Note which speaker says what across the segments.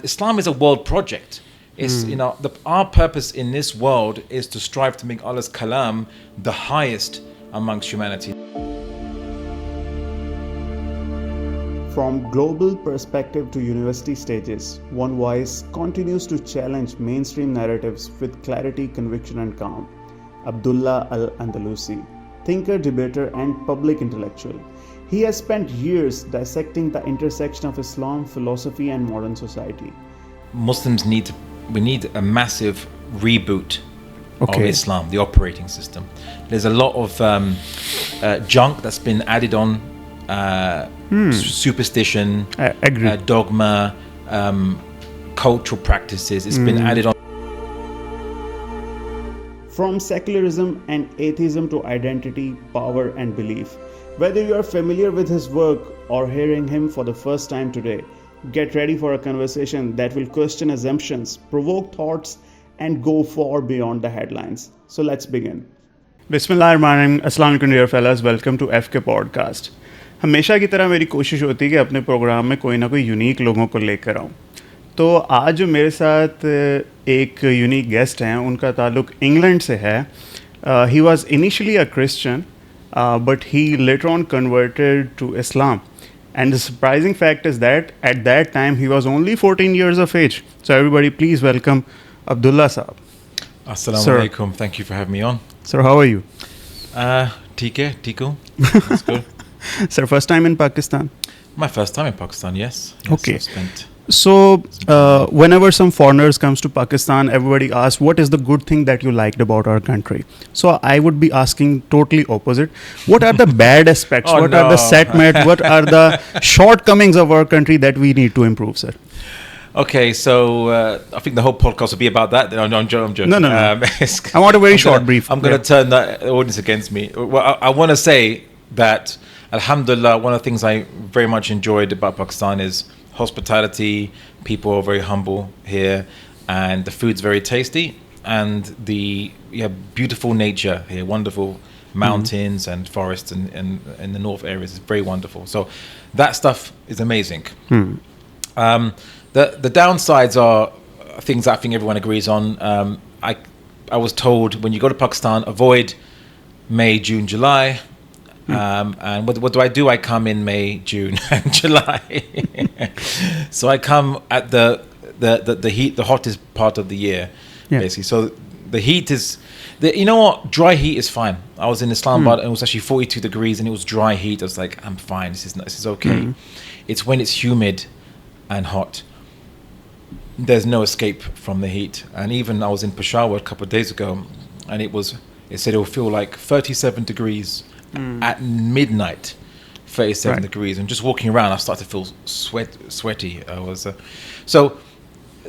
Speaker 1: Islam is a world project. It's, our purpose in this world is to strive to make Allah's kalam the highest amongst humanity.
Speaker 2: From global perspective to university stages, One Voice continues to challenge mainstream narratives with clarity, conviction, and calm. Abdullah Al Andalusi, thinker, debater, and public intellectual. He has spent years dissecting the intersection of Islam, philosophy, and modern society.
Speaker 1: Muslims need a massive reboot of Islam, the operating system. There's a lot of junk that's been added on, superstition, dogma, cultural practices. It's been added on.
Speaker 2: From secularism and atheism to identity, power, and belief. Whether you are familiar with his work or hearing him for the first time today, get ready for a conversation that will question assumptions, provoke thoughts, and go far beyond the headlines. So let's begin. Bismillahirrahmanirrahim. Assalamu alaikum dear fellas. Welcome to 𝐓𝐤𝐻 podcast. हमेशा की तरह मेरी कोशिश होती है कि अपने programme में कोई ना कोई यूनिक लोगों को लेकर आऊँ. तो आज जो मेरे साथ एक यूनिक गेस्ट हैं, उनका ताल्लुक इंग्लैंड से है. He was initially a Christian, but he later on converted to Islam. And the surprising fact is that at that time he was only 14 years of age. So everybody please welcome Abdullah Saab.
Speaker 1: Assalamu alaikum. Thank you for having me on.
Speaker 2: Sir, how are you?
Speaker 1: Tiku. That's good.
Speaker 2: Sir, first time in Pakistan?
Speaker 1: My first time in Pakistan, yes.
Speaker 2: Okay. So, whenever some foreigners comes to Pakistan, everybody asks, what is the good thing that you liked about our country? So, I would be asking totally opposite. What are the bad aspects? What are the setbacks? What are the shortcomings of our country that we need to improve, sir?
Speaker 1: Okay, so I think the whole podcast will be about that. I'm joking.
Speaker 2: No. I want a very short brief.
Speaker 1: I'm going to turn the audience against me. Well, I want to say that, alhamdulillah, one of the things I very much enjoyed about Pakistan is hospitality. People are very humble here, and the food's very tasty, and the beautiful nature here, wonderful mountains and forests, and in the north areas is very wonderful. So that stuff is amazing. The downsides are things I think everyone agrees on. I was told when you go to Pakistan, avoid May, June, July. And what do? I come in May, June, and July. So I come at the heat, the hottest part of the year, basically. So the heat is, you know what? Dry heat is fine. I was in Islamabad and it was actually 42 degrees and it was dry heat. I was like, I'm fine. This is okay. It's when it's humid and hot. There's no escape from the heat. And even I was in Peshawar a couple of days ago, and it said it will feel like 37 degrees. At midnight, 37 degrees, and just walking around, I started to feel sweaty. So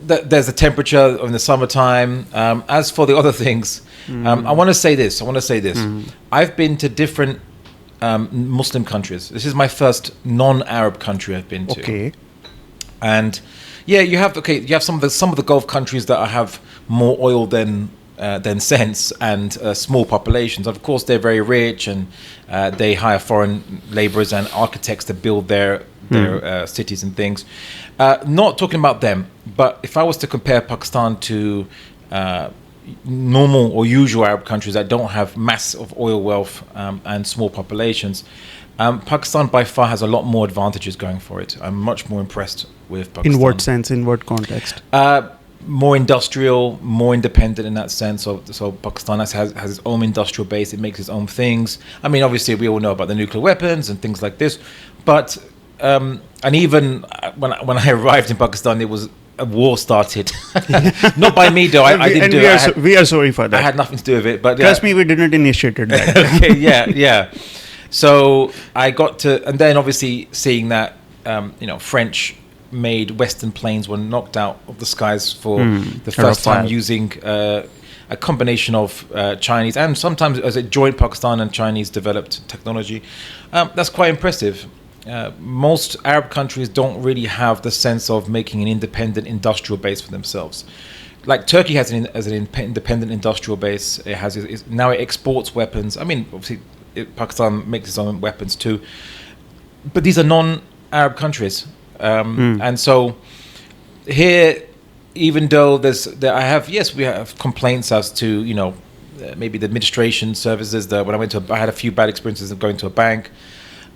Speaker 1: there's the temperature in the summertime. As for the other things, I want to say this. I've been to different Muslim countries. This is my first non-Arab country I've been to.
Speaker 2: Okay.
Speaker 1: And you have some of the Gulf countries that have more oil than sense, and small populations. Of course, they're very rich, and they hire foreign laborers and architects to build their cities and things. Not talking about them, but if I was to compare Pakistan to normal or usual Arab countries that don't have mass of oil wealth and small populations, Pakistan by far has a lot more advantages going for it. I'm much more impressed with Pakistan.
Speaker 2: In what sense? In what context?
Speaker 1: More industrial, more independent in that sense. So Pakistan has its own industrial base. It makes its own things. I mean, obviously, we all know about the nuclear weapons and things like this. But and even when I arrived in Pakistan, it was a war started. Not by me, though. I didn't do it.
Speaker 2: We are sorry for that.
Speaker 1: I had nothing to do with it. But
Speaker 2: trust me, we didn't initiate that.
Speaker 1: Okay, yeah. So I got to, and then obviously seeing that French-made Western planes were knocked out of the skies for the first time using a combination of Chinese and sometimes as a joint Pakistan and Chinese developed technology. That's quite impressive. Most Arab countries don't really have the sense of making an independent industrial base for themselves. Like Turkey has an independent industrial base. Now it exports weapons. I mean, obviously, Pakistan makes its own weapons too. But these are non-Arab countries. And so here, even though we have complaints as to, maybe the administration services. I had a few bad experiences of going to a bank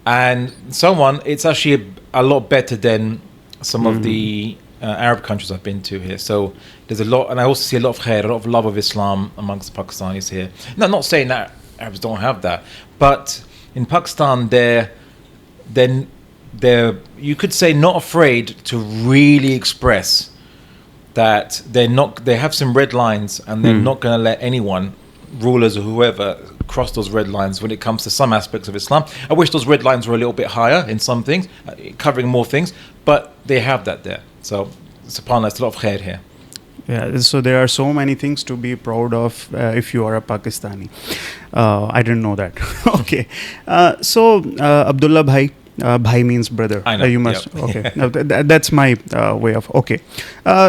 Speaker 1: and so on. It's actually a lot better than some of the Arab countries I've been to here. So there's a lot, and I also see a lot of khair, a lot of love of Islam amongst Pakistanis here. Now, I'm not saying that Arabs don't have that, but in Pakistan, they're you could say not afraid to really express that they have some red lines, and they're not going to let anyone, rulers or whoever, cross those red lines when it comes to some aspects of Islam. I wish those red lines were a little bit higher in some things, covering more things, but they have that there. So, subhanAllah, it's a lot of khair here.
Speaker 2: Yeah, so there are so many things to be proud of if you are a Pakistani. I didn't know that. Okay. So, Abdullah Bhai, Bhai means brother.
Speaker 1: I know.
Speaker 2: You must.
Speaker 1: Yep.
Speaker 2: Okay. No, that's my way of. Okay.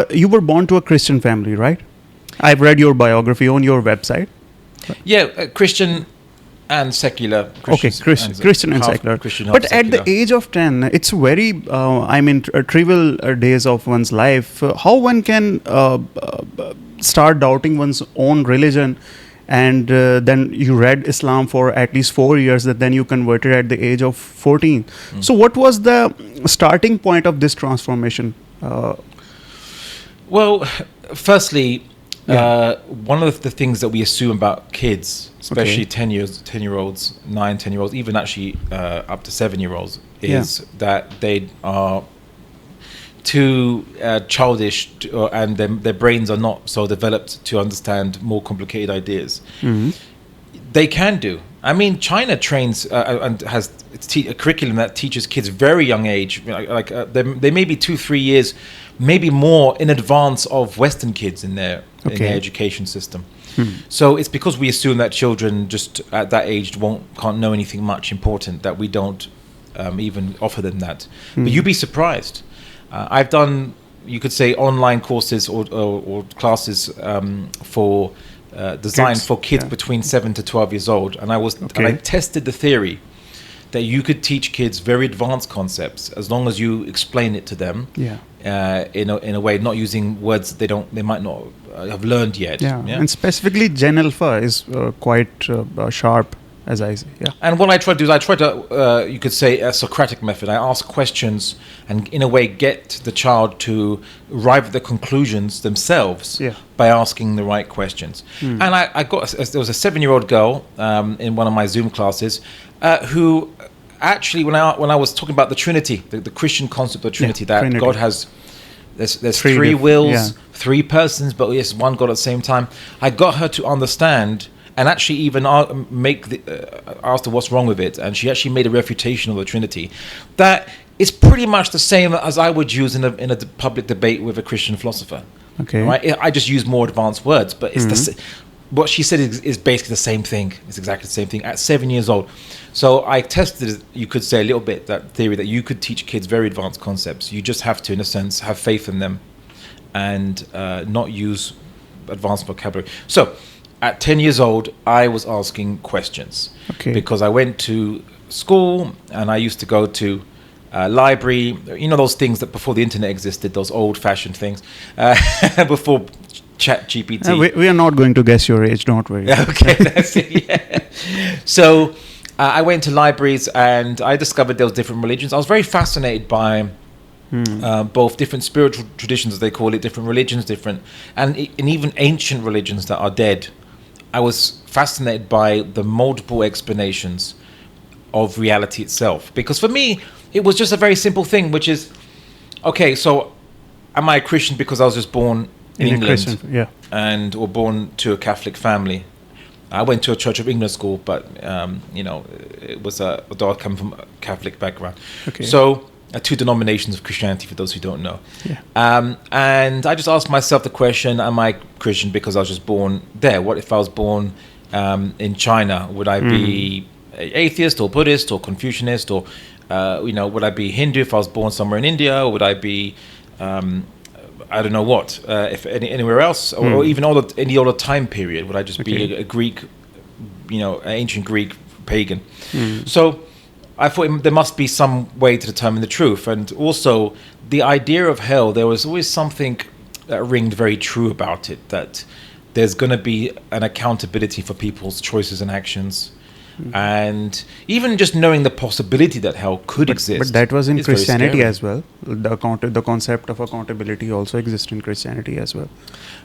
Speaker 2: You were born to a Christian family, right? I've read your biography on your website.
Speaker 1: Yeah, Christian and secular.
Speaker 2: Christian and secular.
Speaker 1: Christian,
Speaker 2: but at
Speaker 1: secular.
Speaker 2: the age of 10, it's very, trivial days of one's life. How one can start doubting one's own religion, and then you read Islam for at least 4 years, that then you converted at the age of 14. So what was the starting point of this transformation?
Speaker 1: Well, firstly, one of the things that we assume about kids, especially 10-year-olds, 9-10-year-olds, even actually up to 7-year-olds, is that they are too childish and their brains are not so developed to understand more complicated ideas. They can do. I mean, China trains and has a curriculum that teaches kids very young age, they may be 2-3 years, maybe more in advance of Western kids in their education system. So it's because we assume that children just at that age can't know anything much important, that we don't even offer them that. But you'd be surprised. I've done, you could say, online courses or classes for designed for kids between 7 to 12 years old, and I tested the theory that you could teach kids very advanced concepts as long as you explain it to them in a way, not using words they might not have learned yet.
Speaker 2: And specifically Gen Alpha is quite sharp, as I say.
Speaker 1: And what I try to do is you could say, a Socratic method. I ask questions and in a way get the child to arrive at the conclusions themselves by asking the right questions. And there was a 7-year-old girl in one of my Zoom classes who actually, when I was talking about the Trinity, the Christian concept of Trinity, that Trinity. God has, there's three wills, 3 persons, but yes, one God at the same time. I got her to understand and actually even asked her what's wrong with it, and she actually made a refutation of the Trinity that is pretty much the same as I would use in a public debate with a Christian philosopher. Right? I just use more advanced words, but it's what she said is basically the same thing. It's exactly the same thing at 7 years old. So I tested, you could say, a little bit that theory that you could teach kids very advanced concepts. You just have to, in a sense, have faith in them and not use advanced vocabulary. So at 10 years old, I was asking questions because I went to school and I used to go to library, those things that before the internet existed, those old-fashioned things, before ChatGPT.
Speaker 2: We are not going to guess your age, don't worry.
Speaker 1: Okay, that's it. So I went to libraries and I discovered there was different religions. I was very fascinated by both different spiritual traditions, as they call it, different religions, and even ancient religions that are dead. I was fascinated by the multiple explanations of reality itself. Because for me, it was just a very simple thing, which is, okay, so am I a Christian because I was just born in England or born to a Catholic family? I went to a Church of England school, but, it was although I come from a Catholic background. So 2 denominations of Christianity, for those who don't know. And I just asked myself the question, am I Christian because I was just born there? What if I was born in China? Would I be atheist or Buddhist or Confucianist, or would I be Hindu if I was born somewhere in India? Or would I be I don't know what, if anywhere else, or even any other time period? Would I just be a Greek, ancient Greek pagan? So I thought there must be some way to determine the truth. And also, the idea of hell, there was always something that ringed very true about it, that there's going to be an accountability for people's choices and actions. And even just knowing the possibility that hell could exist.
Speaker 3: But that was in
Speaker 1: is very
Speaker 3: Christianity
Speaker 1: scary.
Speaker 3: as well. The concept of accountability also exists in Christianity as well.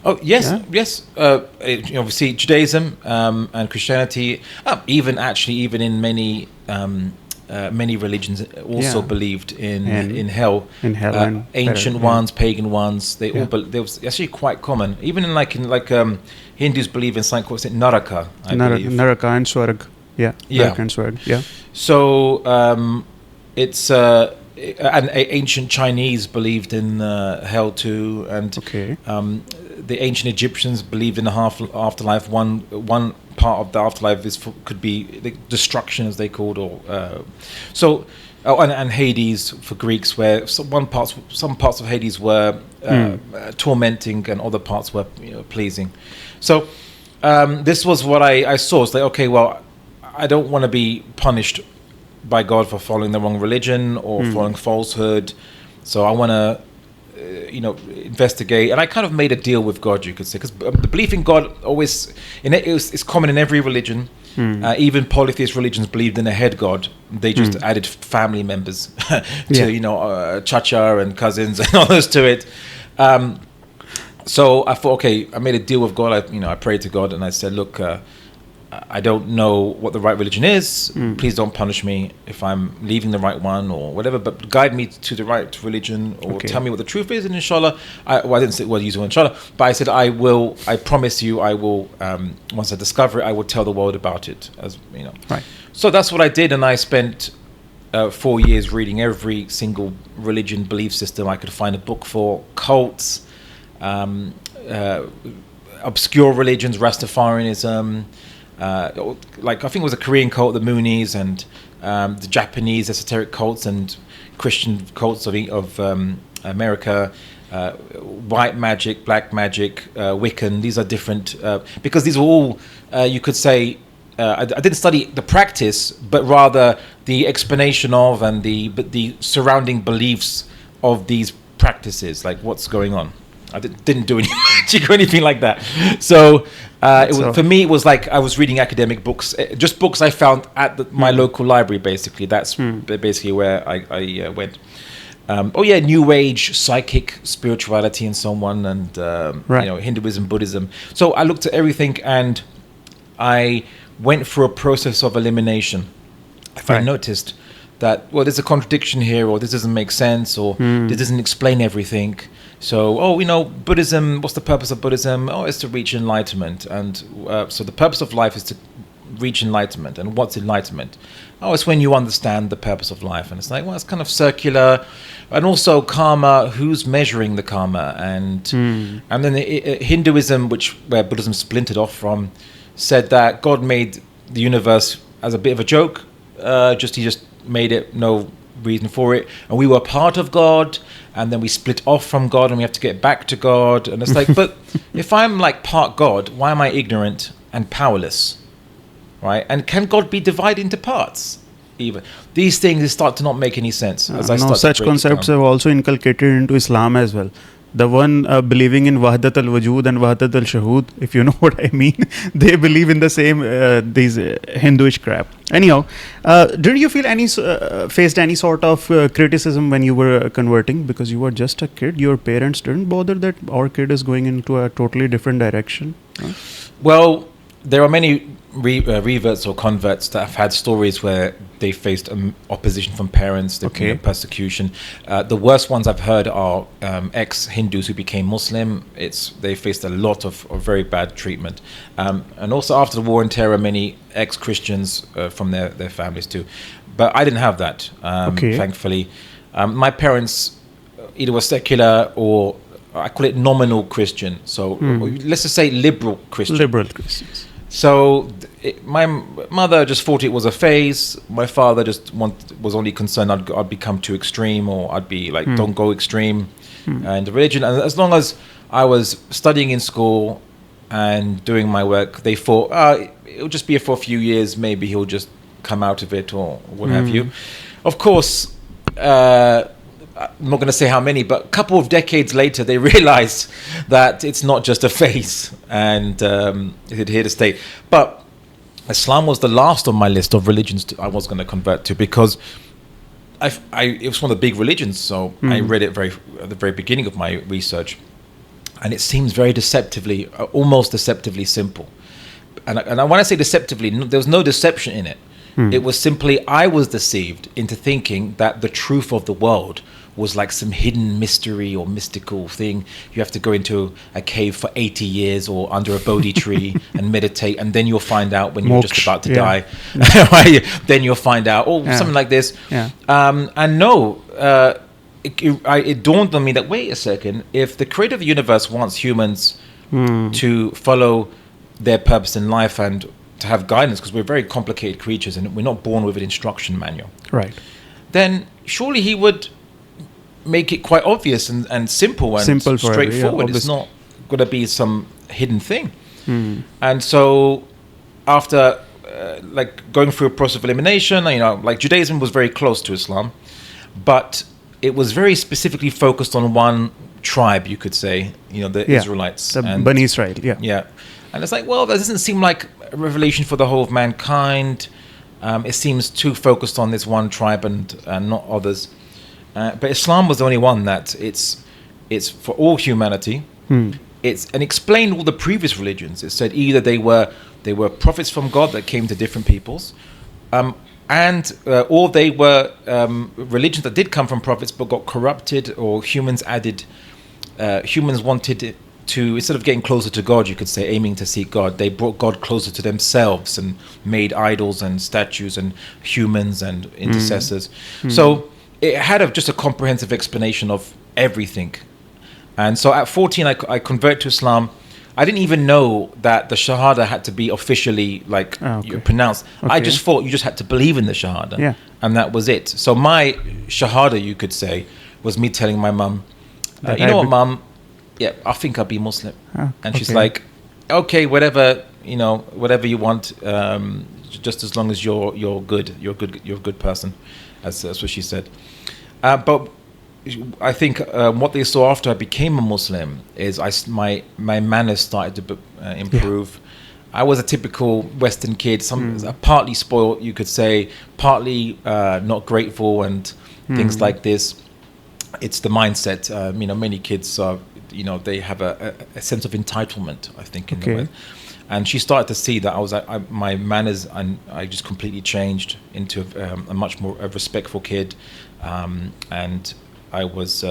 Speaker 1: Oh yes,
Speaker 3: Yeah?
Speaker 1: yes. Obviously, Judaism and Christianity, even in many religions, also
Speaker 3: Yeah.
Speaker 1: believed in hell.
Speaker 3: In hell and
Speaker 1: ancient
Speaker 3: yeah.
Speaker 1: ones, pagan ones, they all. There was actually quite common. Even in Hindus believe in something called Naraka. I believe.
Speaker 3: Naraka and Swarg. Yeah.
Speaker 1: Yeah.
Speaker 3: Naraka and Swarg. Yeah.
Speaker 1: So it's and ancient Chinese believed in hell too, and
Speaker 3: Okay.
Speaker 1: the ancient Egyptians believed in the afterlife. One part of the afterlife could be the destruction, as they called, or and Hades for Greeks, where some parts of Hades were tormenting and other parts were pleasing. So this was what I saw. It's like, okay, well, I don't want to be punished by God for following the wrong religion or following falsehood. So I want to, investigate. And I kind of made a deal with God, you could say, because the belief in God it's common in every religion. Even polytheist religions believed in a head God. They just added family members to, chacha and cousins and others to it. So I thought, okay, I made a deal with God. I prayed to God and I said, look, I don't know what the right religion is. Please don't punish me if I'm leaving the right one or whatever, but guide me to the right religion, or tell me what the truth is. And inshallah, I didn't say use the word inshallah, but I said I promise you, I will, once I discover it, I will tell the world about it.
Speaker 3: Right.
Speaker 1: So that's what I did, and I spent 4 years reading every single religion belief system I could find a book for, cults, obscure religions, Rastafarianism. I think it was a Korean cult, the Moonies, and the Japanese esoteric cults and Christian cults of America, white magic, black magic, Wiccan. These are different because these are all you could say. I didn't study the practice, but rather the explanation of and the surrounding beliefs of these practices, like what's going on. I didn't do any magic or anything like that. So for me, it was like I was reading academic books, just books I found at my local library, basically. That's basically where I went. New Age, psychic spirituality and so on, and Hinduism, Buddhism. So I looked at everything and I went through a process of elimination. If I noticed that, well, there's a contradiction here, or this doesn't make sense, or this doesn't explain everything. So, Buddhism, what's the purpose of Buddhism? Oh, it's to reach enlightenment. And so the purpose of life is to reach enlightenment. And what's enlightenment? Oh, it's when you understand the purpose of life. And it's like, well, it's kind of circular. And also karma, who's measuring the karma? And then Hinduism, where Buddhism splintered off from, said that God made the universe as a bit of a joke. He just made it, no reason for it, and we were part of God, and then we split off from God, and we have to get back to God. And it's like, but if I'm like part God, why am I ignorant and powerless, right? And can God be divided into parts? Even these things start to not make any sense.
Speaker 3: Such concepts have also inculcated into Islam as well. The one believing in Wahdat al-Wujud and Wahdat al-Shuhud, if you know what I mean, they believe in the same these Hinduish crap. Anyhow, did you feel faced any sort of criticism when you were converting, because you were just a kid? Your parents didn't bother that our kid is going into a totally different direction? Huh?
Speaker 1: Well, there are many reverts or converts that have had stories where they faced opposition from parents, persecution. The worst ones I've heard are ex-Hindus who became Muslim. They faced a lot of very bad treatment. And also after the war and terror, many ex-Christians from their families too. But I didn't have that, thankfully. My parents either were secular or I call it nominal Christian. So let's just say liberal Christian.
Speaker 3: Liberal Christians.
Speaker 1: So my mother just thought it was a phase. My father just was only concerned I'd become too extreme, or I'd be like, don't go extreme in the religion. And as long as I was studying in school and doing my work, they thought it'll just be for a few years. Maybe he'll just come out of it or what have you. Of course, I'm not going to say how many, but a couple of decades later, they realized that it's not just a phase and it's here to stay. But Islam was the last on my list of religions I was going to convert to, because it was one of the big religions, so I read it at the very beginning of my research, and it seems very deceptively, almost deceptively simple. And when I say deceptively, there was no deception in it. It was simply, I was deceived into thinking that the truth of the world was like some hidden mystery or mystical thing. You have to go into a cave for 80 years or under a Bodhi tree and meditate, and then you'll find out when you're just about to die. Then you'll find out, something like this. And no, it dawned on me that, wait a second, if the creator of the universe wants humans to follow their purpose in life and to have guidance, because we're very complicated creatures and we're not born with an instruction manual,
Speaker 3: right?
Speaker 1: Then surely he would make it quite obvious and simple and straightforward. It's not going to be some hidden thing. And so after like going through a process of elimination, like Judaism was very close to Islam, but it was very specifically focused on one tribe, you could say, the Israelites.
Speaker 3: The Bani Israel,
Speaker 1: Yeah. And it's like, well, that doesn't seem like a revelation for the whole of mankind. It seems too focused on this one tribe and not others. But Islam was the only one that it's for all humanity. And explained all the previous religions. It said either they were prophets from God that came to different peoples, or they were religions that did come from prophets but got corrupted, or humans wanted to, instead of getting closer to God, you could say, aiming to seek God, they brought God closer to themselves and made idols and statues and humans and intercessors. So it had just a comprehensive explanation of everything. And so at 14, I converted to Islam. I didn't even know that the Shahada had to be officially pronounced. I just thought you just had to believe in the Shahada. And that was it. So my Shahada, you could say, was me telling my mum, you know what, Mum? Yeah, I think I'll be Muslim. And she's like, okay, whatever you want, just as long as you're good, you're a good person. That's what she said. But I think what they saw after I became a Muslim is my manners started to improve. I was a typical Western kid, partly spoiled, you could say, partly not grateful and things like this. It's the mindset. Many kids are, they have a sense of entitlement, I think, in the way. And she started to see that my manners, and I just completely changed into a much more respectful kid, and I was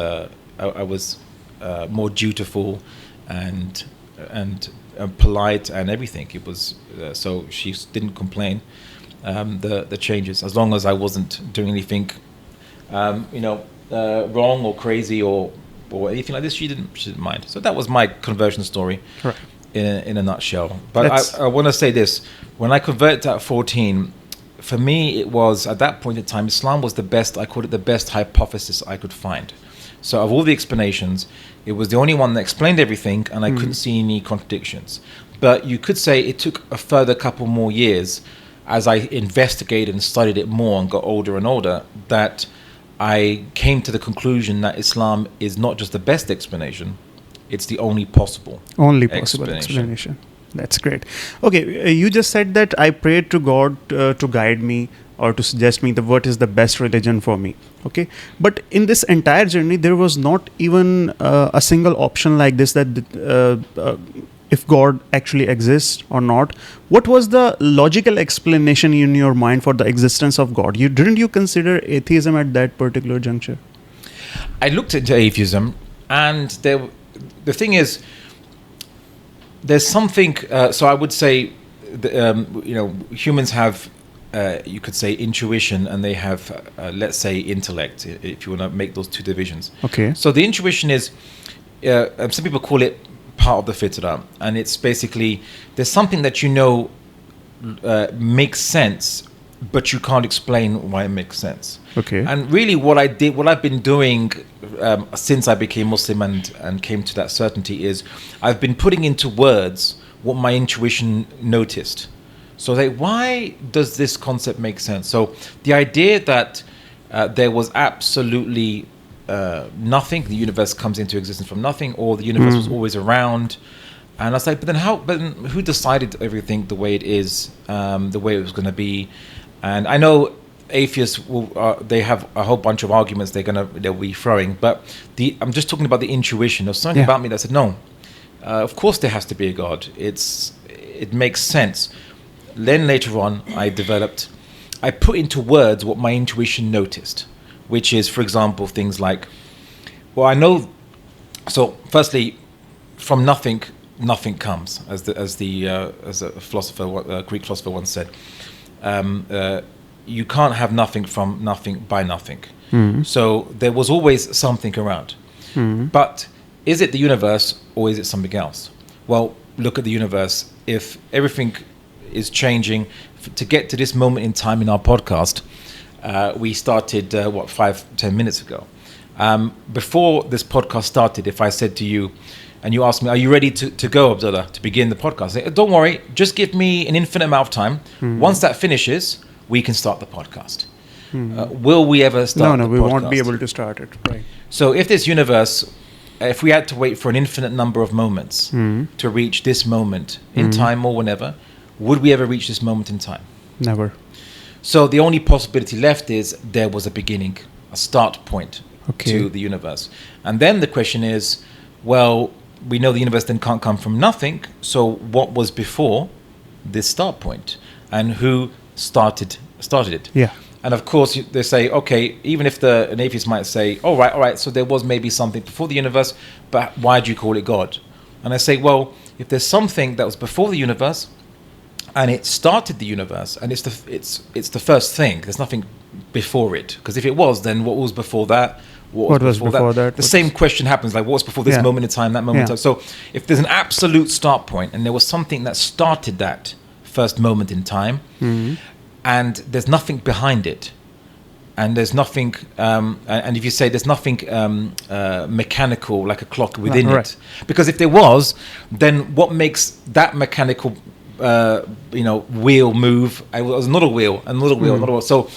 Speaker 1: more dutiful and polite and everything. It was so she didn't complain. The changes, as long as I wasn't doing anything, wrong or crazy or anything like this, she didn't mind. So that was my conversion story.
Speaker 3: Right.
Speaker 1: In a nutshell. But I want to say this. When I converted at 14, for me, it was, at that point in time, Islam was I called it the best hypothesis I could find. So of all the explanations, it was the only one that explained everything, and I couldn't see any contradictions. But you could say it took a further couple more years as I investigated and studied it more and got older and older, that I came to the conclusion that Islam is not just the best explanation, it's the only possible explanation.
Speaker 3: That's great. Okay, you just said that I prayed to God to guide me or to suggest me what is the best religion for me. Okay, but in this entire journey, there was not even a single option like this, that if God actually exists or not. What was the logical explanation in your mind for the existence of God? Didn't you consider atheism at that particular juncture?
Speaker 1: I looked into atheism, and the thing is, there's something. So I would say, humans have, you could say, intuition, and they have, let's say, intellect. If you want to make those two divisions.
Speaker 3: Okay.
Speaker 1: So the intuition is, some people call it part of the fitrah, and it's basically there's something that makes sense, but you can't explain why it makes sense.
Speaker 3: Okay.
Speaker 1: And really what I've been doing since I became Muslim and came to that certainty is I've been putting into words what my intuition noticed. So why does this concept make sense? So the idea that there was absolutely nothing, the universe comes into existence from nothing, or the universe was always around. And I was like, but then who decided everything the way it is, the way it was going to be? And I know atheists they have a whole bunch of arguments they'll be throwing, but I'm just talking about the intuition. There's something about me that said, no, of course there has to be a God. It makes sense. Then later on, I put into words what my intuition noticed, which is, for example, things like, well, I know. So, firstly, from nothing comes, as a philosopher, Greek philosopher once said. You can't have nothing from nothing by nothing. So there was always something around. But is it the universe or is it something else? Well, look at the universe. If everything is changing, to get to this moment in time in our podcast, we started 5-10 minutes ago. Before this podcast started, if I said to you, and you asked me, are you ready to go, Abdullah, to begin the podcast? I say, don't worry, just give me an infinite amount of time. Once that finishes, we can start the podcast. Will we ever start the podcast?
Speaker 3: No, we won't be able to start it. Right.
Speaker 1: So if this universe, if we had to wait for an infinite number of moments to reach this moment in time or whenever, would we ever reach this moment in time?
Speaker 3: Never.
Speaker 1: So the only possibility left is there was a beginning, a start point to the universe. And then the question is, well, we know the universe then can't come from nothing. So what was before this start point? And who started it?
Speaker 3: Yeah.
Speaker 1: And of course, they say, okay, even if an atheist might say, all right, so there was maybe something before the universe, but why do you call it God? And I say, well, if there's something that was before the universe, and it started the universe, and it's the first thing. There's nothing before it, because if it was, then what was before that? What was before that? The same question happens, like what was before this moment in time, that moment in time. So if there's an absolute start point, and there was something that started that first moment in time, and there's nothing behind it, and there's nothing, and if you say there's nothing mechanical like a clock within it, because if there was, then what makes that mechanical wheel move? It was not a wheel, another wheel, another wheel. So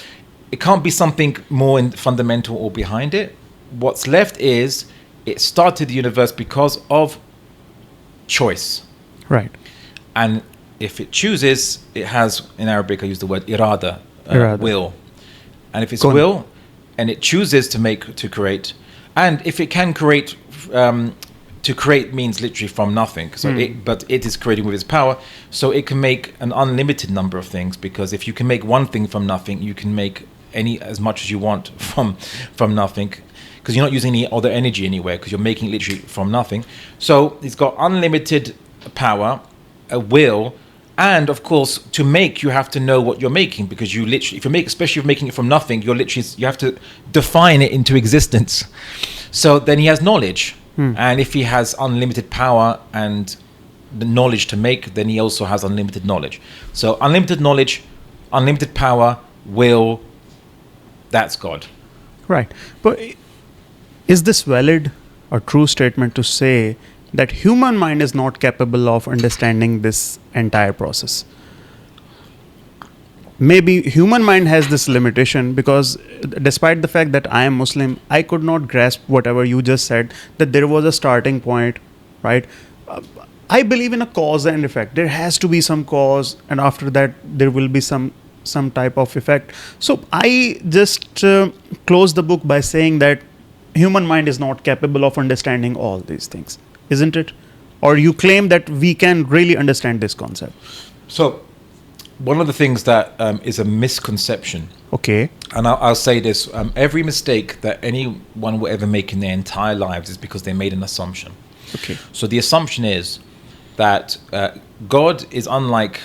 Speaker 1: it can't be something more fundamental or behind it. What's left is it started the universe because of choice.
Speaker 3: Right.
Speaker 1: And if it chooses, it has, in Arabic, I use the word irada, will. And if it's will, and it chooses to create, and if it can create, to create means literally from nothing. So but it is creating with its power. So it can make an unlimited number of things, because if you can make one thing from nothing, you can make as much as you want from nothing, because you're not using any other energy anywhere, because you're making it literally from nothing. So it's got unlimited power, a will, and of course, to make, you have to know what you're making, because you literally, especially if you're making it from nothing, you have to define it into existence. So then he has knowledge. And if he has unlimited power and the knowledge to make, then he also has unlimited knowledge. So unlimited knowledge, unlimited power, will, that's God.
Speaker 3: Right. But is this valid or true statement to say that human mind is not capable of understanding this entire process? Maybe human mind has this limitation, because despite the fact that I am Muslim, I could not grasp whatever you just said, that there was a starting point, right? I believe in a cause and effect. There has to be some cause, and after that there will be some type of effect. So I just close the book by saying that human mind is not capable of understanding all these things, isn't it? Or you claim that we can really understand this concept?
Speaker 1: So one of the things that is a misconception.
Speaker 3: Okay.
Speaker 1: And I'll say this, every mistake that anyone will ever make in their entire lives is because they made an assumption.
Speaker 3: Okay.
Speaker 1: So the assumption is that God is unlike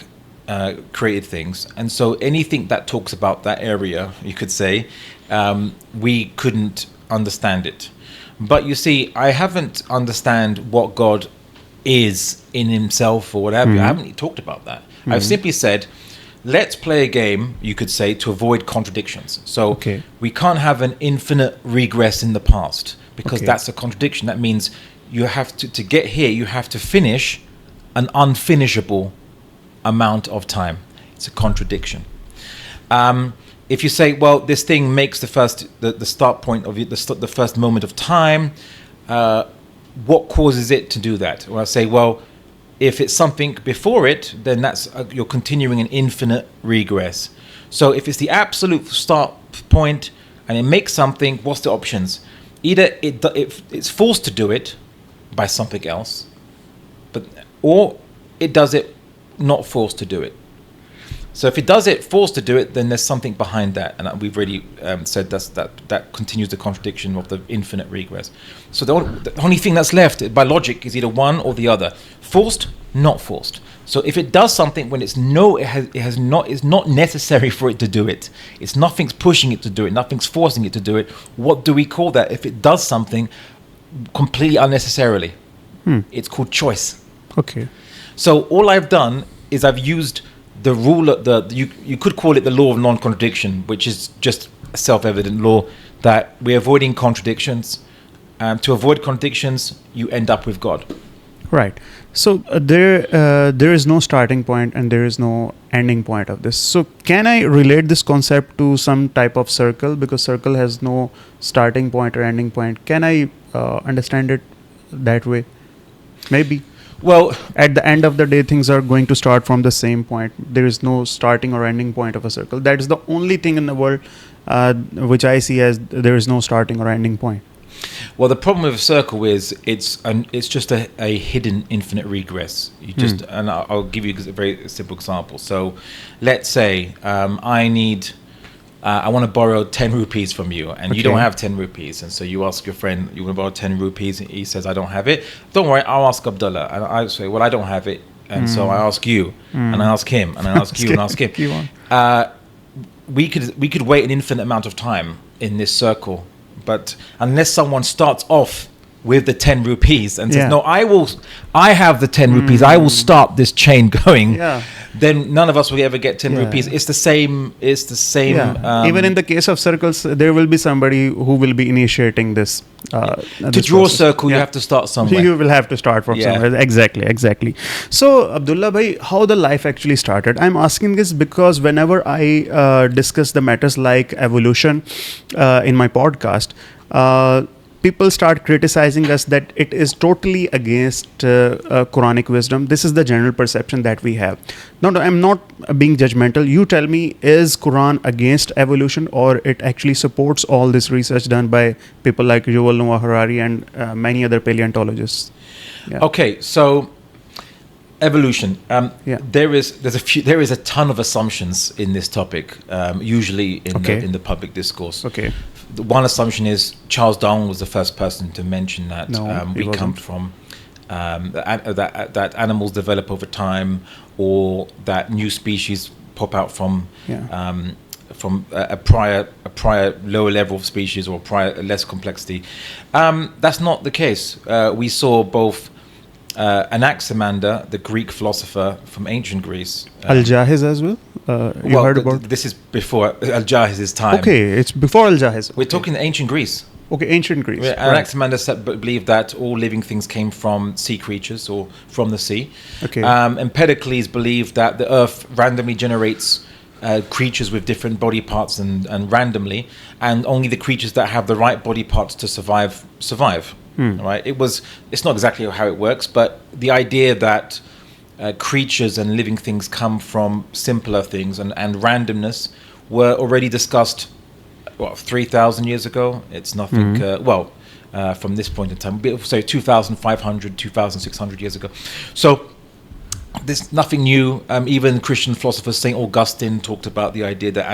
Speaker 1: created things. And so anything that talks about that area, you could say, we couldn't understand it. But you see, I haven't understand what God is in himself or whatever. I haven't talked about that. I've simply said, let's play a game, you could say, to avoid contradictions. So we can't have an infinite regress in the past, because that's a contradiction. That means you have to get here, you have to finish an unfinishable amount of time. It's a contradiction. If you say, well, this thing makes the start point of the first moment of time, what causes it to do that? Or I say, well, if it's something before it, then that's you're continuing an infinite regress. So if it's the absolute start point and it makes something, what's the options? Either it's forced to do it by something else, or it does it not forced to do it. So if it does it forced to do it, then there's something behind that, and we've already said that continues the contradiction of the infinite regress. So the only thing that's left by logic is either one or the other: forced, not forced. So if it does something when it's not necessary for it to do it, it's nothing's pushing it to do it, nothing's forcing it to do it. What do we call that? If it does something completely unnecessarily, it's called choice.
Speaker 3: Okay.
Speaker 1: So all I've done is I've used the rule of you could call it the law of non-contradiction, which is just a self-evident law that we're avoiding contradictions. To avoid contradictions, you end up with God.
Speaker 3: Right. So there is no starting point and there is no ending point of this. So can I relate this concept to some type of circle, because circle has no starting point or ending point? Can I understand it that way? Maybe. Well, at the end of the day, things are going to start from the same point. There is no starting or ending point of a circle. That is the only thing in the world which I see as there is no starting or ending point.
Speaker 1: Well, the problem with a circle is it's just a hidden infinite regress. You just and I'll give you a very simple example. So, let's say I want to borrow 10 rupees from you, and you don't have 10 rupees. And so you ask your friend, you want to borrow 10 rupees? And he says, I don't have it. Don't worry, I'll ask Abdullah. And I say, well, I don't have it. And so I ask you, and I ask him, and I ask you, and I ask him. We could wait an infinite amount of time in this circle, but unless someone starts off with the 10 rupees and says, no, I have the 10 rupees, I will start this chain going, then none of us will ever get 10 rupees. It's the same.
Speaker 3: Even in the case of circles, there will be somebody who will be initiating this.
Speaker 1: To draw a circle, you have to start somewhere.
Speaker 3: You will have to start from somewhere. Exactly. So, Abdullah bhai, how the life actually started? I'm asking this because whenever I discuss the matters like evolution in my podcast, people start criticizing us that it is totally against Quranic wisdom. This is the general perception that we have. No, I'm not being judgmental. You tell me, is Quran against evolution, or it actually supports all this research done by people like Yuval Noah Harari and many other paleontologists?
Speaker 1: Okay, so evolution. There is a ton of assumptions in this topic, usually in the public discourse.
Speaker 3: Okay.
Speaker 1: One assumption is Charles Darwin was the first person to mention that we come from that animals develop over time, or that new species pop out from a prior lower level of species or prior less complexity. That's not the case. We saw both Anaximander, the Greek philosopher from ancient Greece.
Speaker 3: Al-Jahiz as well? You heard about?
Speaker 1: This is before Al-Jahiz's time.
Speaker 3: Okay, it's before Al-Jahiz.
Speaker 1: We're talking ancient Greece.
Speaker 3: Okay, ancient Greece.
Speaker 1: Anaximander believed that all living things came from sea creatures or from the sea.
Speaker 3: Okay.
Speaker 1: Empedocles believed that the earth randomly generates creatures with different body parts and randomly, and only the creatures that have the right body parts to survive. Right? It's not exactly how it works, but the idea that creatures and living things come from simpler things and randomness were already discussed 3,000 years ago. It's nothing from this point in time, so 2,500 2,600 years ago. So there's nothing new. Even Christian philosophers, St. Augustine talked about the idea that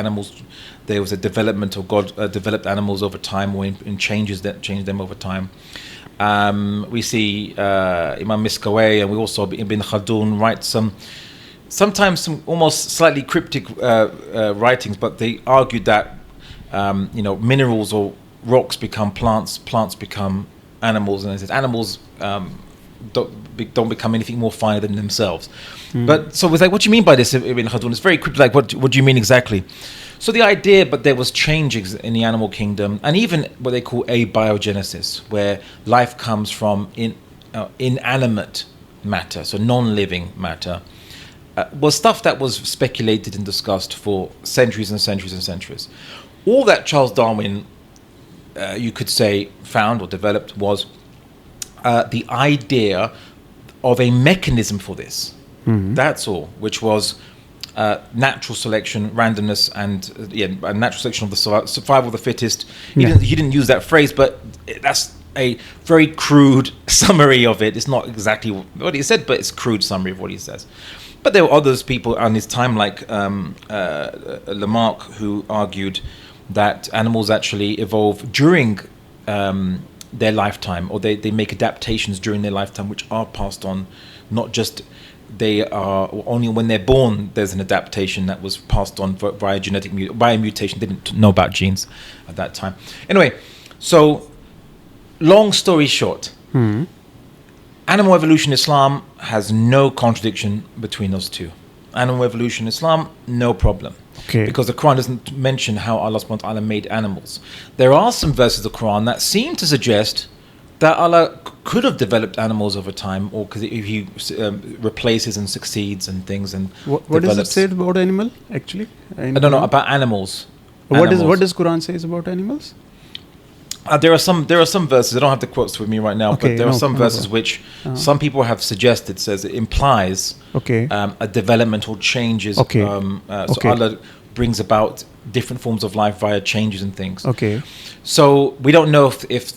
Speaker 1: there was a development of God developed animals over time, or in changes that changed them over time. We see Imam Miskawayh, and we also Ibn Khaldun write sometimes some almost slightly cryptic writings, but they argued that minerals or rocks become plants, plants become animals, and it says animals don't become anything more finer than themselves. But so it's like, what do you mean by this, Ibn Khaldun? It's very cryptic. Like, what do you mean exactly? So the idea, but there was changes in the animal kingdom, and even what they call abiogenesis, where life comes from inanimate matter, so non-living matter, was stuff that was speculated and discussed for centuries and centuries and centuries. All that Charles Darwin, you could say, found or developed was the idea of a mechanism for this. That's all, which was natural selection, randomness, and natural selection of the survival of the fittest. He didn't use that phrase, but that's a very crude summary of it. It's not exactly what he said, but it's a crude summary of what he says. But there were others, people on his time, like Lamarck, who argued that animals actually evolve during their lifetime, or they make adaptations during their lifetime, which are passed on, not just they are only when they're born. There's an adaptation that was passed on via by mutation. They didn't know about genes at that time. Anyway, so long story short, animal evolution Islam has no contradiction between those two. Animal evolution Islam, no problem.
Speaker 3: Okay.
Speaker 1: Because the Quran doesn't mention how Allah subhanahu wa ta'ala made animals. There are some verses of the Quran that seem to suggest that Allah could have developed animals over time, or because he replaces and succeeds and things. And
Speaker 3: what does it say about animal, actually?
Speaker 1: I don't know, about animals.
Speaker 3: What does Quran says about animals?
Speaker 1: There are some verses. I don't have the quotes with me right now, but there are some verses which some people have suggested says it implies a developmental changes. So Allah brings about different forms of life via changes and things. So we don't know if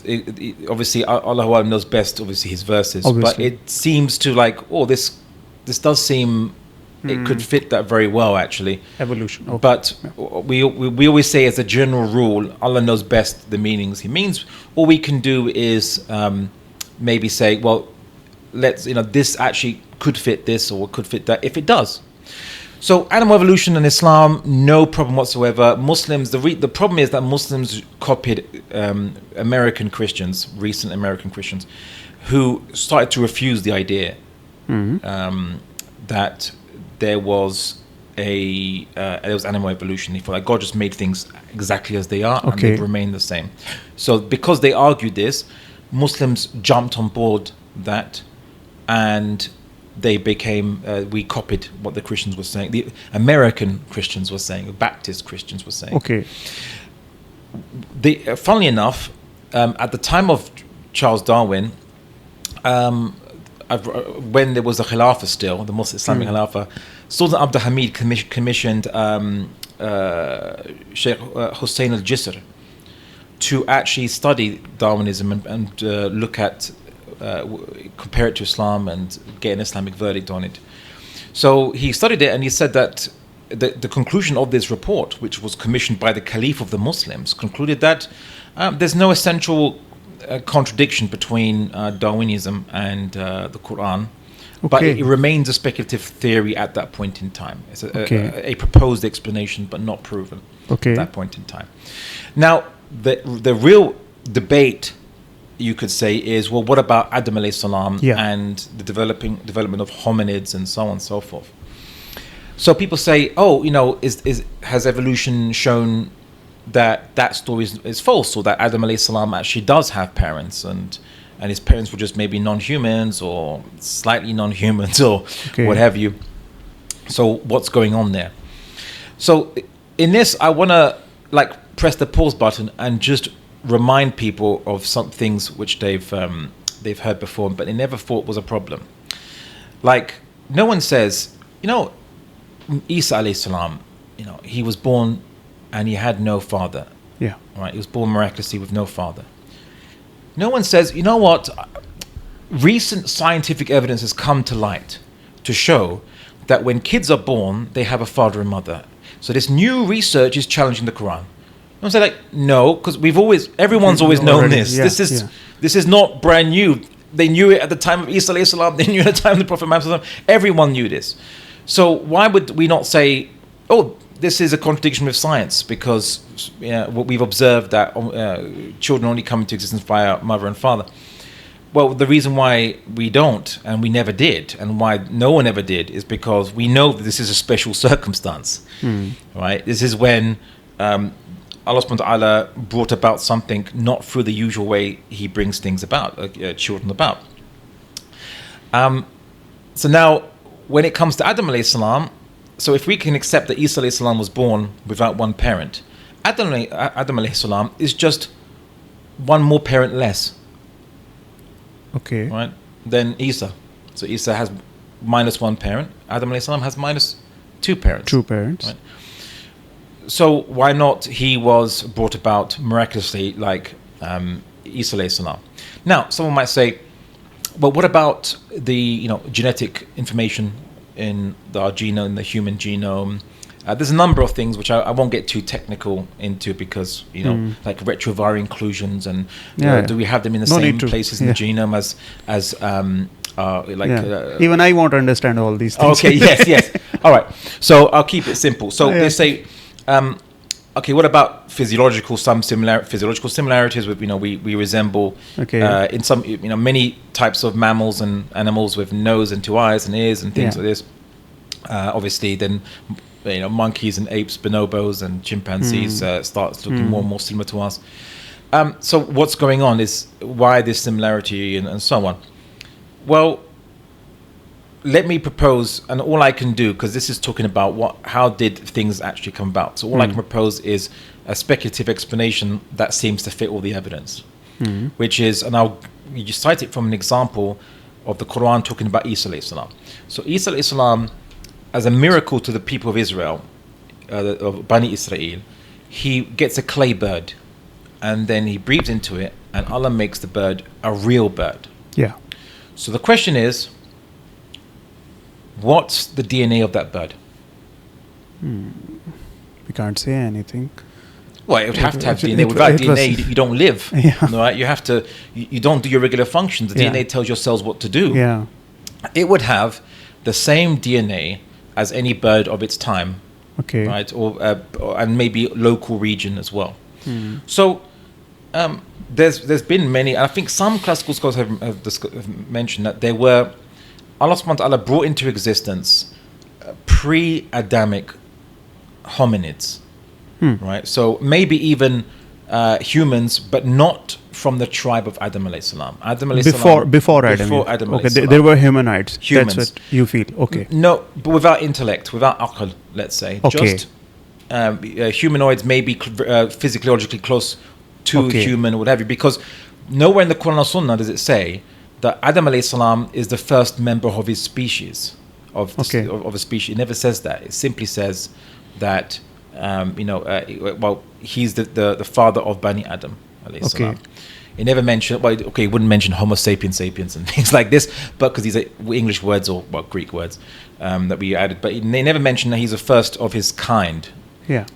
Speaker 1: obviously Allah knows best, obviously, his verses, but it seems to this does seem. It could fit that very well, actually.
Speaker 3: Evolution.
Speaker 1: But we always say, as a general rule, Allah knows best the meanings He means. All we can do is maybe say, well, this actually could fit this or could fit that, if it does. So animal evolution in Islam, no problem whatsoever. Muslims, the problem is that Muslims copied American Christians, recent American Christians, who started to refuse the idea that there was animal evolution. They thought like God just made things exactly as they are and they remain the same. So because they argued this, Muslims jumped on board that, and they became we copied what the Christians were saying, the American Christians were saying, the Baptist Christians were saying. Funnily enough, at the time of Charles Darwin, when there was the Khilafah still, the Muslim Islamic Khilafah, Sultan Abdul Hamid commissioned Sheikh Hussein al-Jisr to actually study Darwinism and look at, compare it to Islam and get an Islamic verdict on it. So he studied it, and he said that the conclusion of this report, which was commissioned by the Caliph of the Muslims, concluded that there's no essential contradiction between Darwinism and the Quran, but it remains a speculative theory at that point in time. It's a proposed explanation, but not proven at that point in time. Now, the real debate, you could say, is, well, what about Adam alayhi salam and the development of hominids and so on and so forth? So people say, has evolution shown that story is false, or that Adam alayhi salam actually does have parents, and his parents were just maybe non-humans or slightly non-humans or what have you. So what's going on there? So in this, I want to press the pause button and just remind people of some things which they've heard before, but they never thought was a problem. Like, no one says, Isa alayhi salam, he was born and he had no father. Right? He was born miraculously with no father. No one says, recent scientific evidence has come to light to show that when kids are born, they have a father and mother. So this new research is challenging the Quran. No one say no, because everyone's always known this. This is not brand new. They knew it at the time of Isa alayhi salam. They knew it at the time of the Prophet Muhammad. Everyone knew this. So why would we not say, this is a contradiction with science, because what we've observed that children only come into existence via mother and father. Well, the reason why we don't, and we never did, and why no one ever did, is because we know that this is a special circumstance. Right? This is when Allah subhanahu wa ta'ala brought about something not through the usual way He brings things about, children about. So now, when it comes to Adam alayhi salam, so if we can accept that Isa alayhi salam was born without one parent, Adam alayhi salam is just one more parent less,
Speaker 3: Okay.
Speaker 1: right, than Isa. So Isa has minus one parent. Adam alayhi salam has minus two parents.
Speaker 3: Two parents.
Speaker 1: Right? So why not he was brought about miraculously like Isa alayhi salam? Now, someone might say, well, what about the genetic information in our genome, the human genome? There's a number of things which I won't get too technical into because like retroviral inclusions and do we have them in the same places in the genome as
Speaker 3: even I won't understand all these things.
Speaker 1: Okay, yes. All right. So I'll keep it simple. So they say, okay, what about physiological similarities with we resemble in some many types of mammals and animals with nose and two eyes and ears and things like this. Obviously, then monkeys and apes, bonobos and chimpanzees starts looking more and more similar to us. So what's going on is why this similarity and so on. Well, let me propose, and all I can do, because this is talking about how did things actually come about. So all I can propose is a speculative explanation that seems to fit all the evidence, which is, and you cite it from an example of the Quran talking about Isa alayhi salam. So Isa alayhi salam, as a miracle to the people of Israel, of Bani Israel, he gets a clay bird, and then he breathes into it, and Allah makes the bird a real bird.
Speaker 3: Yeah.
Speaker 1: So the question is, what's the DNA of that bird?
Speaker 3: We can't say anything.
Speaker 1: Well, it would have to have DNA. Without DNA, you don't live. Right? You have to. You don't do your regular functions. The DNA tells your cells what to do.
Speaker 3: Yeah.
Speaker 1: It would have the same DNA as any bird of its time.
Speaker 3: Okay.
Speaker 1: Right? Or and maybe local region as well. So there's been many. I think some classical scholars have mentioned that there were. Allah subhanahu wa ta'ala brought into existence pre-Adamic hominids, right? So maybe even humans, but not from the tribe of Adam alayhi salam.
Speaker 3: Before Adam. Okay, there were humanoids.
Speaker 1: Humans.
Speaker 3: That's what you feel. Okay.
Speaker 1: No, but without intellect, without aqal, let's say.
Speaker 3: Okay.
Speaker 1: Just humanoids may be physiologically close to human or what have you, because nowhere in the Quran or Sunnah does it say that Adam alayhi salam is the first member of his species, of a species. It never says that. It simply says that he's the father of Bani Adam alayhi salam. It never mentioned. He wouldn't mention Homo sapiens and things like this, but because these are English words or Greek words that we added. But they never mention that he's the first of his kind.
Speaker 3: Yeah.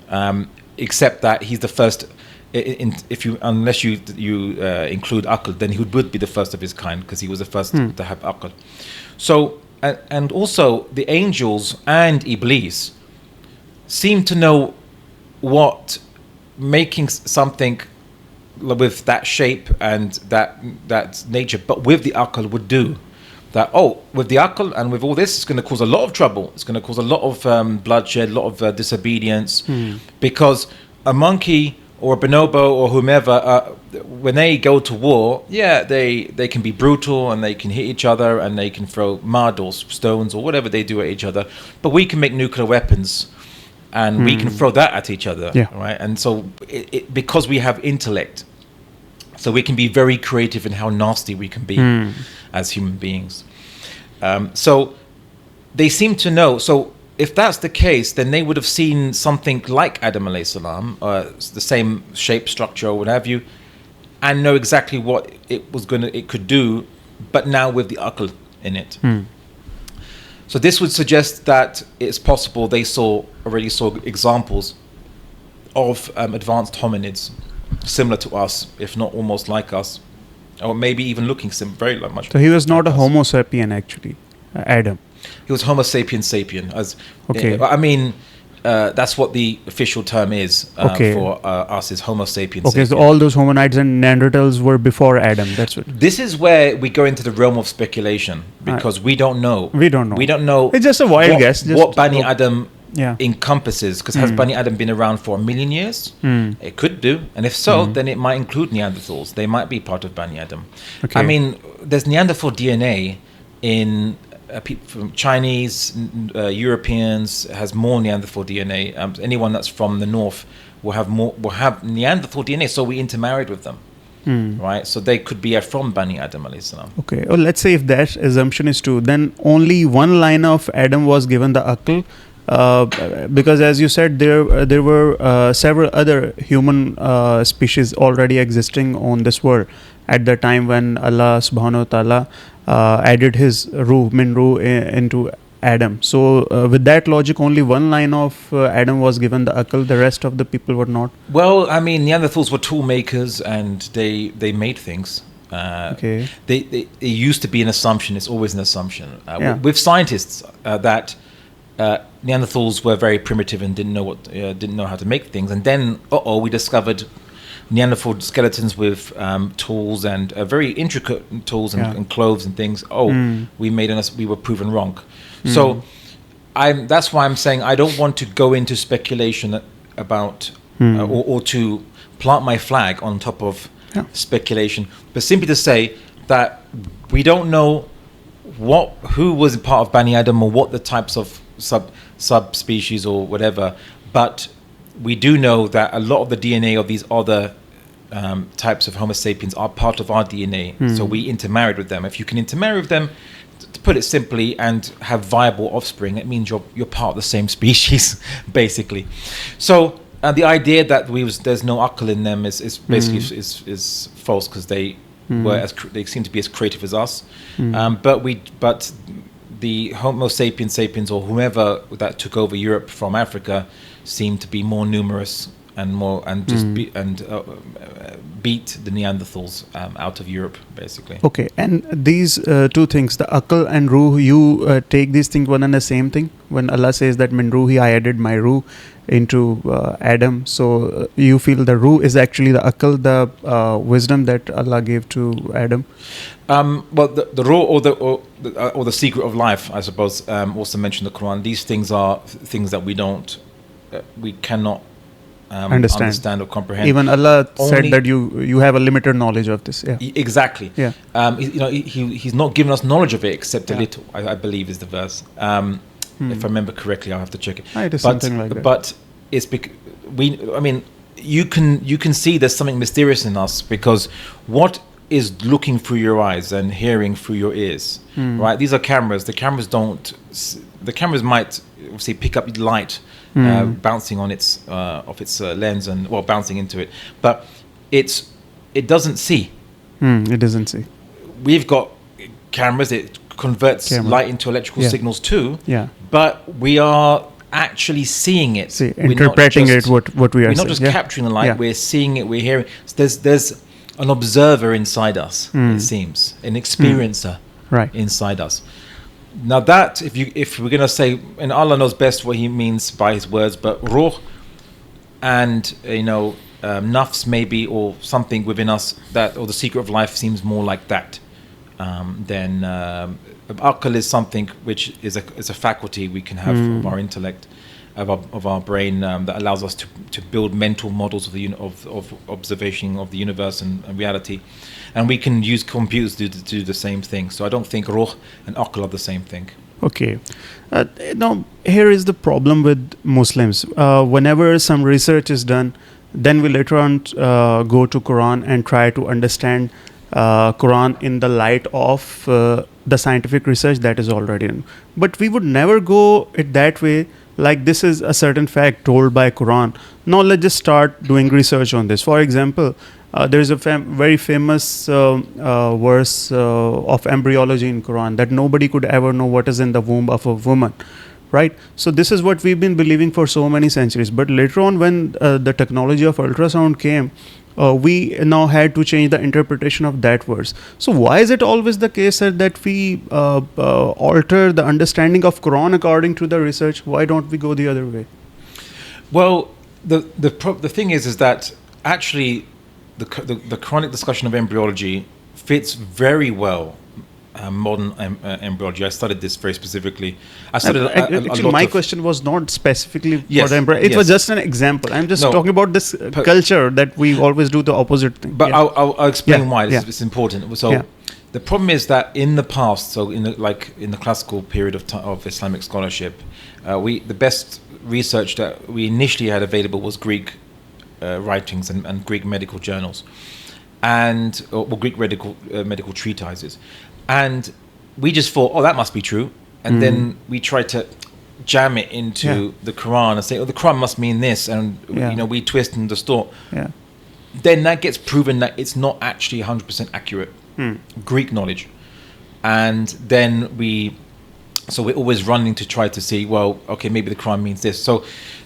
Speaker 1: Except that he's the first. Unless you include Aqal, then he would be the first of his kind because he was the first to have Aqal. So and also the angels and Iblis seem to know what making something with that shape and that nature, but with the Aqal would do. That with the Aqal and with all this, it's going to cause a lot of trouble. It's going to cause a lot of bloodshed, a lot of disobedience, because a monkey or a bonobo or whomever, when they go to war, they can be brutal and they can hit each other and they can throw mud or stones or whatever they do at each other. But we can make nuclear weapons and we can throw that at each other, right? And so because we have intellect, so we can be very creative in how nasty we can be as human beings. So they seem to know. So if that's the case, then they would have seen something like Adam alayhi salam, the same shape, structure, or what have you, and know exactly what it could do, but now with the aql in it. So this would suggest that it's possible they already saw examples of advanced hominids similar to us, if not almost like us, or maybe even looking very much.
Speaker 3: So he was not a Homo sapien actually, Adam.
Speaker 1: He was Homo sapiens sapien. That's what the official term is for us, is Homo sapiens sapien.
Speaker 3: So all those hominids and Neanderthals were before Adam. That's what.
Speaker 1: This is where we go into the realm of speculation, because we don't know.
Speaker 3: We don't know.
Speaker 1: It's
Speaker 3: just a wild guess.
Speaker 1: What Bani Adam encompasses, because has Bani Adam been around for 1 million years? It could do, and if so, then it might include Neanderthals. They might be part of Bani Adam.
Speaker 3: Okay.
Speaker 1: There's Neanderthal DNA in people from Chinese, Europeans has more Neanderthal DNA. Anyone that's from the north will have Neanderthal DNA. So we intermarried with them, right? So they could be from Bani Adam alayhi salam.
Speaker 3: Okay. Well, let's say if that assumption is true, then only one line of Adam was given the Aql. Because as you said, there were several other human species already existing on this world at the time when Allah subhanahu wa ta'ala added his ruh, min ruh into Adam. So with that logic, only one line of Adam was given the Aql, the rest of the people were not.
Speaker 1: Well, I mean, Neanderthals were tool makers and they made things.
Speaker 3: Okay.
Speaker 1: They used to be an assumption. It's always an assumption. With scientists that Neanderthals were very primitive and didn't know how to make things, and then we discovered Neanderthal skeletons with tools and very intricate tools and clothes and things. We were proven wrong. So that's why I'm saying I don't want to go into speculation about or to plant my flag on top of speculation, but simply to say that we don't know who was part of Bani Adam or what the types of subspecies or whatever, but we do know that a lot of the DNA of these other types of Homo sapiens are part of our DNA. So we intermarried with them. If you can intermarry with them, to put it simply, and have viable offspring, it means you're part of the same species, basically. So the idea that there's no Aqal in them is basically is false, because they they seem to be as creative as us. But the Homo sapiens or whoever that took over Europe from Africa seemed to be more numerous and beat the Neanderthals out of Europe, basically.
Speaker 3: Okay, and these two things, the Aqal and Rooh, you take these things one and the same thing? When Allah says that min Ruhi, I added my Ruh into Adam, so you feel the Ruh is actually the Aqal, the wisdom that Allah gave to Adam?
Speaker 1: Well, the Ruh or the secret of life, I suppose, also mentioned in the Quran. These things are things that we cannot understand or comprehend.
Speaker 3: Even Allah said that you have a limited knowledge of this. Yeah.
Speaker 1: Exactly.
Speaker 3: Yeah.
Speaker 1: He's not given us knowledge of it except a little. I believe is the verse. If I remember correctly, I'll have to check it.
Speaker 3: It is something like that.
Speaker 1: But it's you can see there's something mysterious in us, because what is looking through your eyes and hearing through your ears, right? These are cameras. The cameras might obviously pick up light bouncing on its off its lens and bouncing into it, but it doesn't see.
Speaker 3: It doesn't see.
Speaker 1: We've got cameras. It converts light into electrical signals too.
Speaker 3: Yeah.
Speaker 1: But we are actually seeing it.
Speaker 3: Interpreting it. What we are saying.
Speaker 1: We're not just capturing the light. We're seeing it. We're hearing. There's an observer inside us. It seems an experiencer inside us. Now that if we're going to say, and Allah knows best what He means by His words, but Ruh and nafs maybe, or something within us or the secret of life seems more like that. Then Aqal is something which is a faculty we can have of our intellect, of our brain, that allows us to build mental models of observation of the universe and reality, and we can use computers to do the same thing. So I don't think Ruh and Aqal are the same thing.
Speaker 3: Okay. Now here is the problem with Muslims. Whenever some research is done, then we later on go to Quran and try to understand Quran in the light of the scientific research that is already in. But we would never go it that way, like this is a certain fact told by Quran. Now let's just start doing research on this. For example, there is a very famous verse of embryology in Quran, that nobody could ever know what is in the womb of a woman. Right? So this is what we've been believing for so many centuries. But later on, when the technology of ultrasound came, we now had to change the interpretation of that verse. So why is it always the case that we alter the understanding of Quran according to the research? Why don't we go the other way?
Speaker 1: Well, the thing is that actually the Quranic discussion of embryology fits very well modern embryology. I studied this very specifically. I studied
Speaker 3: actually, my question was not specifically for the embryology. It was just an example. I'm just talking about this culture that we always do the opposite thing.
Speaker 1: But I'll explain why it's important. So The problem is that in the past, so in the classical period of Islamic scholarship, the best research that we initially had available was Greek writings and Greek medical journals, or Greek medical treatises, and we just thought, oh, that must be true, and then we tried to jam it into the Quran and say, oh, the Quran must mean this, and we twist and distort.
Speaker 3: Yeah.
Speaker 1: Then that gets proven that it's not actually 100% accurate Greek knowledge, and then we're always running to try to see, well, okay, maybe the Quran means this. So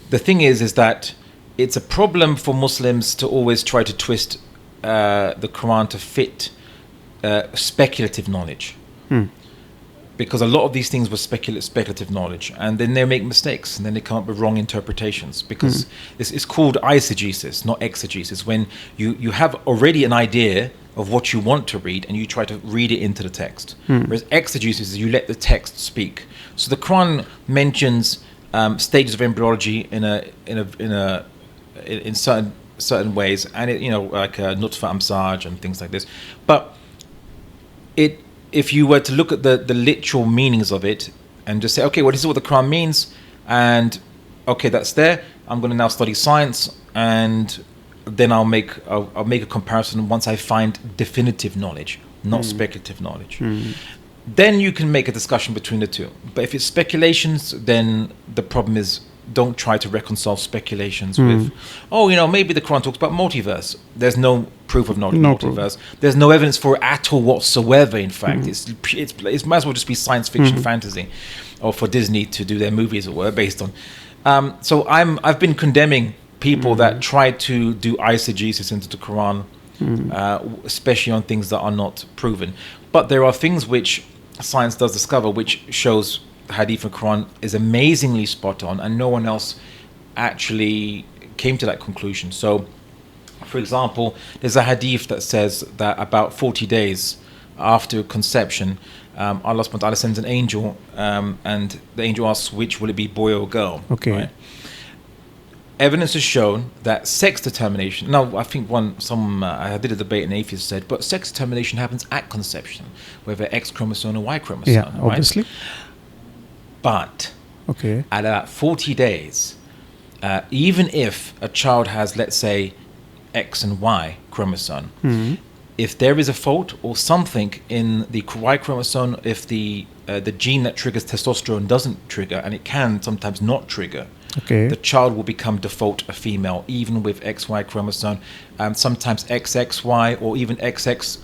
Speaker 1: the thing is that it's a problem for Muslims to always try to twist the Quran to fit speculative knowledge, because a lot of these things were speculative knowledge, and then they make mistakes, and then they come up with wrong interpretations, because it's called eisegesis, not exegesis, when you have already an idea of what you want to read and you try to read it into the text, whereas exegesis is you let the text speak. So the Quran mentions stages of embryology in certain ways, and like nutfa amsaj and things like this, but if you were to look at the literal meanings of it and just say, okay, well, this is what the Quran means, and okay, that's there, I'm going to now study science, and then I'll make a comparison once I find definitive knowledge, not speculative knowledge. Then you can make a discussion between the two. But if it's speculations, then the problem is, don't try to reconcile speculations with, maybe the Quran talks about multiverse. There's no proof of multiverse. There's no evidence for it at all whatsoever. In fact, it might as well just be science fiction, fantasy, or for Disney to do their movies or whatever based on. So I've been condemning people that try to do eisegesis into the Quran, especially on things that are not proven. But there are things which science does discover, which shows Hadith and Quran is amazingly spot on, and no one else actually came to that conclusion. So, for example, there's a Hadith that says that about 40 days after conception, Allah subhanahu wa ta'ala sends an angel, and the angel asks, which will it be, boy or girl?
Speaker 3: Okay.
Speaker 1: Right? Evidence has shown that sex determination. Now, I think I did a debate, and atheists said, but sex determination happens at conception, whether X chromosome or Y chromosome.
Speaker 3: Yeah, obviously.
Speaker 1: Right? But at about 40 days, even if a child has, let's say, X and Y chromosome, if there is a fault or something in the Y chromosome, if the gene that triggers testosterone doesn't trigger, and it can sometimes not trigger, the child will become default a female, even with XY chromosome, sometimes XXY, or even XX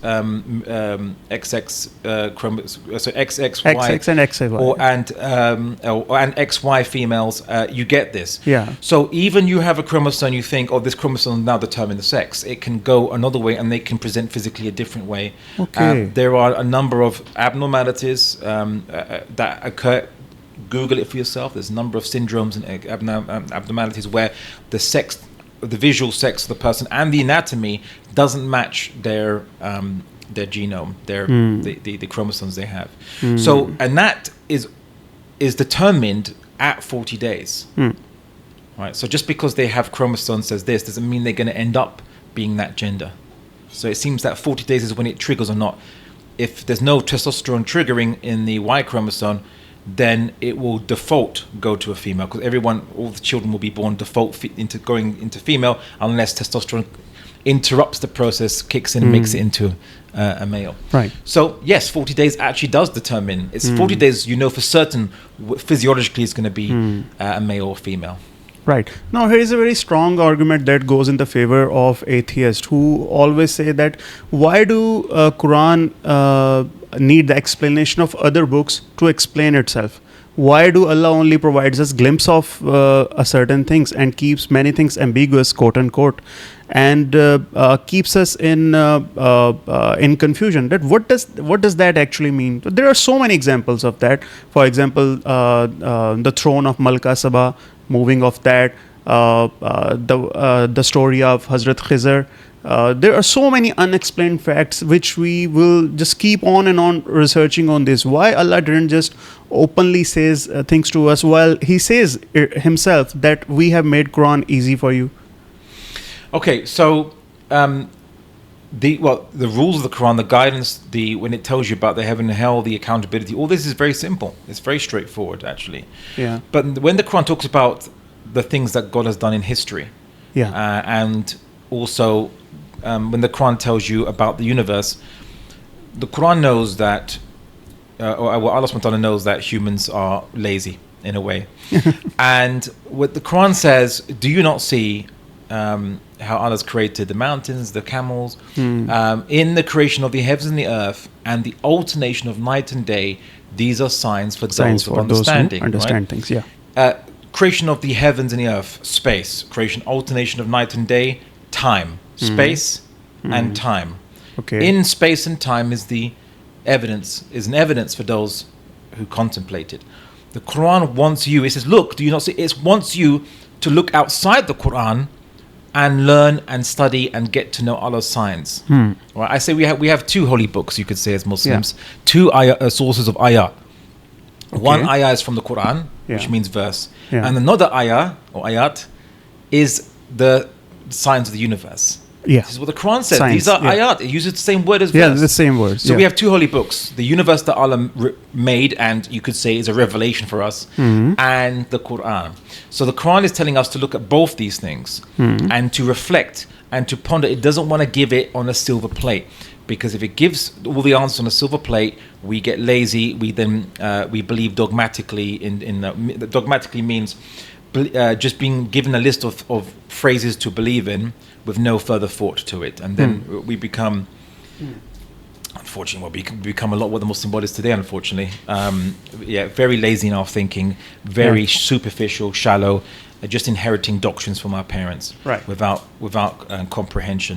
Speaker 1: chromosome, so XXY,
Speaker 3: XX and XY,
Speaker 1: and XY females. You get this.
Speaker 3: Yeah.
Speaker 1: So even you have a chromosome, you think, oh, this chromosome now determine the sex. It can go another way, and they can present physically a different way. There are a number of abnormalities that occur. Google it for yourself. There's a number of syndromes and abnormalities where the visual sex of the person and the anatomy doesn't match their genome, the chromosomes they have. So, and that is determined at 40 days. Right. So just because they have chromosomes says this doesn't mean they're going to end up being that gender. So it seems that 40 days is when it triggers or not. If there's no testosterone triggering in the Y chromosome, then it will default go to a female, because all the children will be born default going into female, unless testosterone interrupts the process, kicks in and makes it into a male.
Speaker 3: Right.
Speaker 1: So yes, 40 days actually does determine. It's 40 days, for certain physiologically it's going to be a male or female.
Speaker 3: Right. Now, here is a very strong argument that goes in the favor of atheists who always say that why do Quran need the explanation of other books to explain itself? Why do Allah only provides us glimpse of certain things and keeps many things ambiguous, quote unquote, and keeps us in confusion? That what does that actually mean? There are so many examples of that. For example, the throne of Malka Saba, moving of that, the story of Hazrat Khizr. There are so many unexplained facts which we will just keep on and on researching on this. Why Allah didn't just openly says things to us, while He says Himself that we have made Quran easy for you?
Speaker 1: Okay, so the rules of the Quran, the guidance, when it tells you about the heaven and hell, the accountability, all this is very simple. It's very straightforward, actually.
Speaker 3: Yeah.
Speaker 1: But when the Quran talks about the things that God has done in history, and also when the Quran tells you about the universe, the Quran knows that, or Allah subhanahu wa ta'ala knows that humans are lazy in a way. And what the Quran says, do you not see how Allah's created the mountains, the camels, in the creation of the heavens and the earth, and the alternation of night and day? These are signs for those of understanding.
Speaker 3: Those who understand things,
Speaker 1: creation of the heavens and the earth, space, creation, alternation of night and day, time, space and time.
Speaker 3: Okay.
Speaker 1: In space and time is an evidence for those who contemplate it. The Quran wants you, it says, look, do you not see? It wants you to look outside the Quran and learn and study and get to know Allah's signs. Right? I say we have two holy books, you could say, as Muslims, two sources of ayah. Okay. One ayah is from the Quran, which means verse, and another ayah or ayat is the signs of the universe. This is what the Quran says.
Speaker 3: Science,
Speaker 1: these are ayat. It uses the same word as verse.
Speaker 3: Yeah, the same words.
Speaker 1: So we have two holy books: the universe that Allah made, and you could say is a revelation for us, and the Quran. So the Quran is telling us to look at both these things and to reflect and to ponder. It doesn't want to give it on a silver plate, because if it gives all the answers on a silver plate, we get lazy. We then we believe dogmatically. Dogmatically means just being given a list of phrases to believe in, with no further thought to it, and then we become, unfortunately, we become a lot what the Muslim world is today. Unfortunately, very lazy in our thinking, very superficial, shallow, just inheriting doctrines from our parents, without comprehension,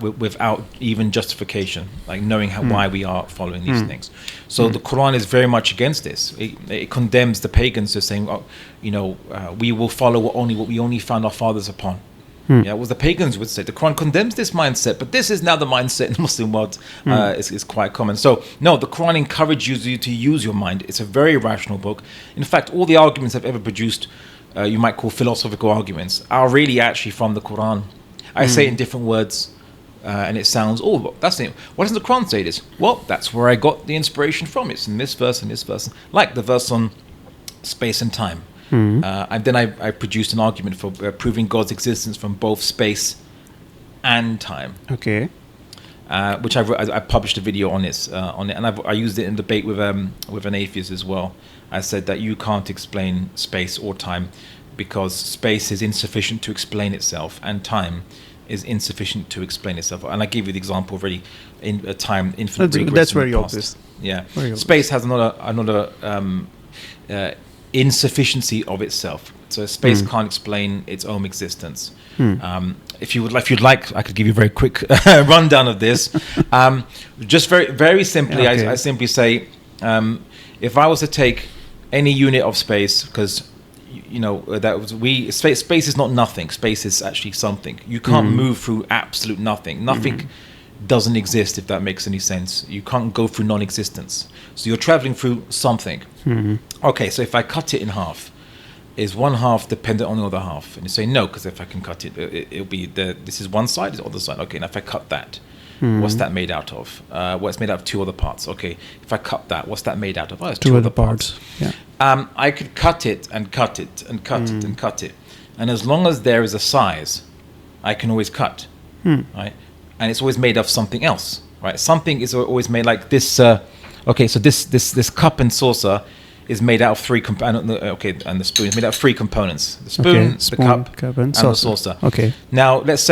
Speaker 1: without even justification, like knowing why we are following these things. So the Quran is very much against this. It condemns the pagans to saying, we will follow what we only found our fathers upon. What the pagans would say. The Quran condemns this mindset, but this is now the mindset in the Muslim world. Is quite common. So no, the Quran encourages you to use your mind. It's a very rational book. In fact, all the arguments I've ever produced, you might call philosophical arguments, are really actually from the Quran. I say it in different words, and it sounds, that's it. Why doesn't the Quran say this? Well, that's where I got the inspiration from. It's in this verse and this verse, like the verse on space and time. And then I produced an argument for proving God's existence from both space and time.
Speaker 3: Okay.
Speaker 1: Which I published a video on it, and I used it in debate with an atheist as well. I said that you can't explain space or time because space is insufficient to explain itself, and time is insufficient to explain itself. And I gave you the example already. In time, infinite regress.
Speaker 3: That's
Speaker 1: in the
Speaker 3: very
Speaker 1: past.
Speaker 3: obvious.
Speaker 1: Yeah.
Speaker 3: Very
Speaker 1: Space has another insufficiency of itself. So space can't explain its own existence. If you'd like, I could give you a very quick rundown of this. Just very, very simply, I simply say, if I was to take any unit of space, because space is not nothing. Space is actually something. You can't move through absolute nothing. Nothing doesn't exist, if that makes any sense. You can't go through non-existence. So you're traveling through something. Okay, so if I cut it in half, is one half dependent on the other half? And you say no, because if I can cut it, it'll be this is one side, this is the other side. Okay, and if I cut that, what's that made out of? Well, it's made out of two other parts. Okay, if I cut that, what's that made out of? Oh, it's two other parts. Yeah. I could cut it and cut it and cut it and cut it, and as long as there is a size, I can always cut, right? And it's always made of something else, right? Something is always made like this. Okay, so this cup and saucer is made out of three components. Okay, and the spoon is made out of three components: the spoon, the cup and the saucer.
Speaker 3: Okay.
Speaker 1: Now let's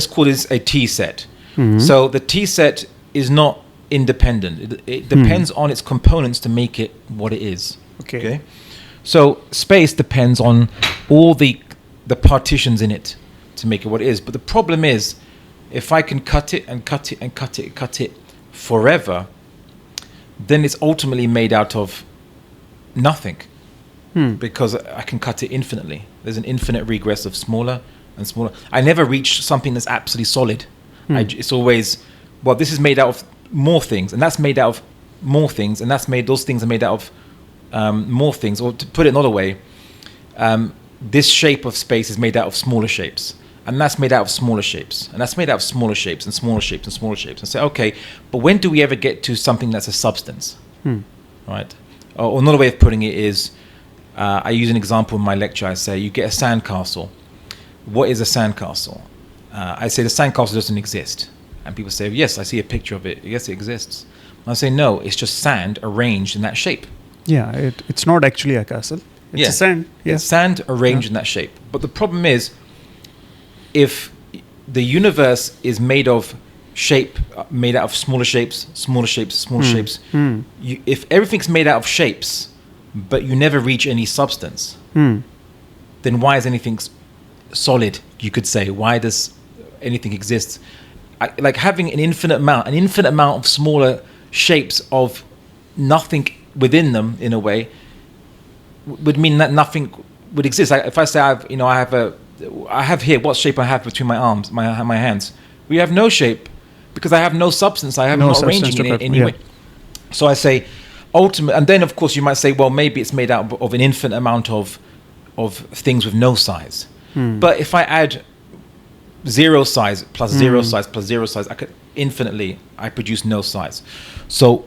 Speaker 1: call this a tea set. So the tea set is not independent. It depends on its components to make it what it is. Okay. So space depends on all the partitions in it to make it what it is. But the problem is, if I can cut it and cut it and cut it and cut it forever, then it's ultimately made out of nothing, because I can cut it infinitely. There's an infinite regress of smaller and smaller. I never reach something that's absolutely solid. It's always, well, this is made out of more things, and that's made out of more things, and those things are made out of more things. Or to put it another way, this shape of space is made out of smaller shapes, and that's made out of smaller shapes, and that's made out of smaller shapes and smaller shapes and smaller shapes, and say, okay, but when do we ever get to something that's a substance? Right? Or another way of putting it is, I use an example in my lecture. I say, you get a sandcastle. What is a sandcastle? I say the sandcastle doesn't exist. And people say, yes, I see a picture of it. Yes, it exists. I say, no, it's just sand arranged in that shape.
Speaker 3: Yeah, it's not actually a castle. It's a sand. Yeah.
Speaker 1: It's sand arranged in that shape. But the problem is, if the universe is made of shape, made out of smaller shapes, smaller shapes, smaller shapes, if everything's made out of shapes, but you never reach any substance, then why is anything solid, you could say? Why does anything exist? Like having an infinite amount of smaller shapes of nothing within them, in a way, would mean that nothing would exist. If I say I have here what shape I have between my arms, my hands. We have no shape because I have no substance. I have not arranging it in any way. So I say, ultimate, and then of course you might say, well, maybe it's made out of an infinite amount of things with no size. But if I add zero size plus zero size plus zero size, I produce no size. So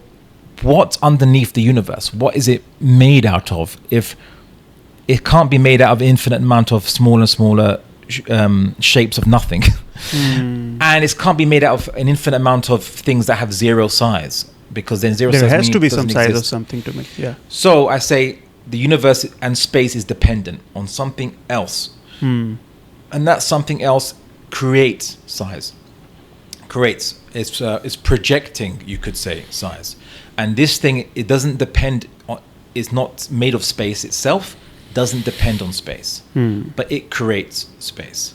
Speaker 1: what's underneath the universe? What is it made out of? If it can't be made out of an infinite amount of smaller and smaller shapes of nothing, and it can't be made out of an infinite amount of things that have zero size, because then zero size
Speaker 3: there has to be some size
Speaker 1: exist.
Speaker 3: of something to make. Yeah.
Speaker 1: So I say the universe and space is dependent on something else, and that something else creates size. It's projecting, you could say, size. And this thing, it doesn't depend on, it's not made of space itself, doesn't depend on space, but it creates space.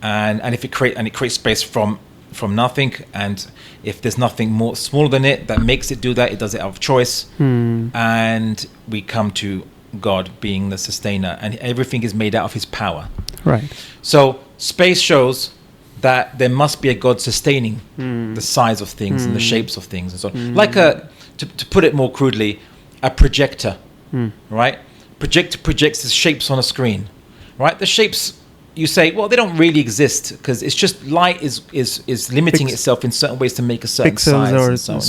Speaker 1: And if it creates space from nothing, and if there's nothing more smaller than it that makes it do that, it does it out of choice. And we come to God being the sustainer, and everything is made out of his power.
Speaker 3: Right.
Speaker 1: So space shows that there must be a God sustaining the size of things and the shapes of things and so on. Like to put it more crudely, a projector, right? Projector projects the shapes on a screen, right? The shapes, you say, well, they don't really exist because it's just light is limiting itself in certain ways to make a certain size and so on.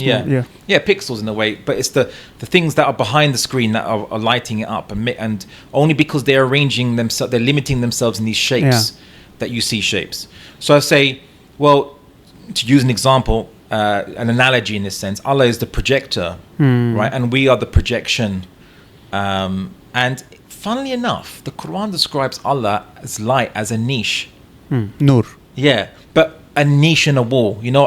Speaker 1: Yeah, pixels in a way, but it's the things that are behind the screen that are lighting it up, and only because they're arranging themselves, they're limiting themselves in these shapes that you see shapes. So I say, well, to use an example, an analogy in this sense, Allah is the projector, right? And we are the projection. And funnily enough, the Quran describes Allah as light, as a niche.
Speaker 3: Nur.
Speaker 1: Yeah, but a niche in a wall. You know,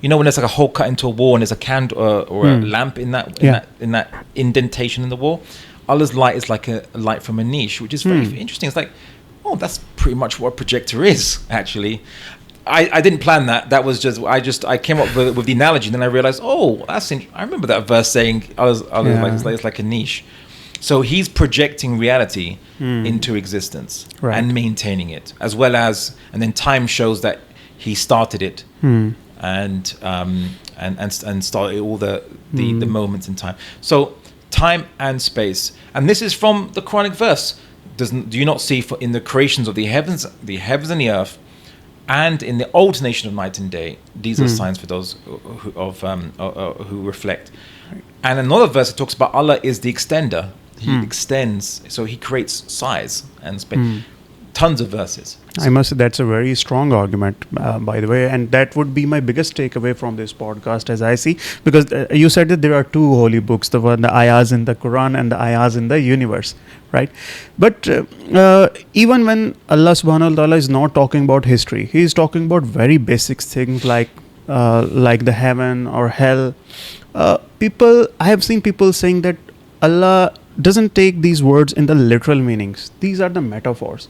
Speaker 1: when there's like a hole cut into a wall and there's a candle or a lamp in that indentation in the wall. Allah's light is like a light from a niche, which is very interesting. It's like, oh, that's pretty much what a projector is, actually. I didn't plan that. That was just I came up with the analogy, and then I realized, oh, I remember that verse saying Allah's it's like a niche. So he's projecting reality into existence and maintaining it, as well as, and then time shows that he started it and started all the moments in time. So time and space, and this is from the Quranic verse. Do you not see in the creations of the heavens and the earth, and in the alternation of night and day, these are signs for those who reflect. And another verse that talks about Allah is the extender. He extends, so he creates size and space. Tons of verses.
Speaker 3: I must say that's a very strong argument, by the way, and that would be my biggest takeaway from this podcast, as I see, because you said that there are two holy books, the ayahs in the Quran and the ayahs in the universe, right? But even when Allah subhanahu wa ta'ala is not talking about history, he is talking about very basic things like the heaven or hell. I have seen people saying that Allah doesn't take these words in the literal meanings. These are the metaphors.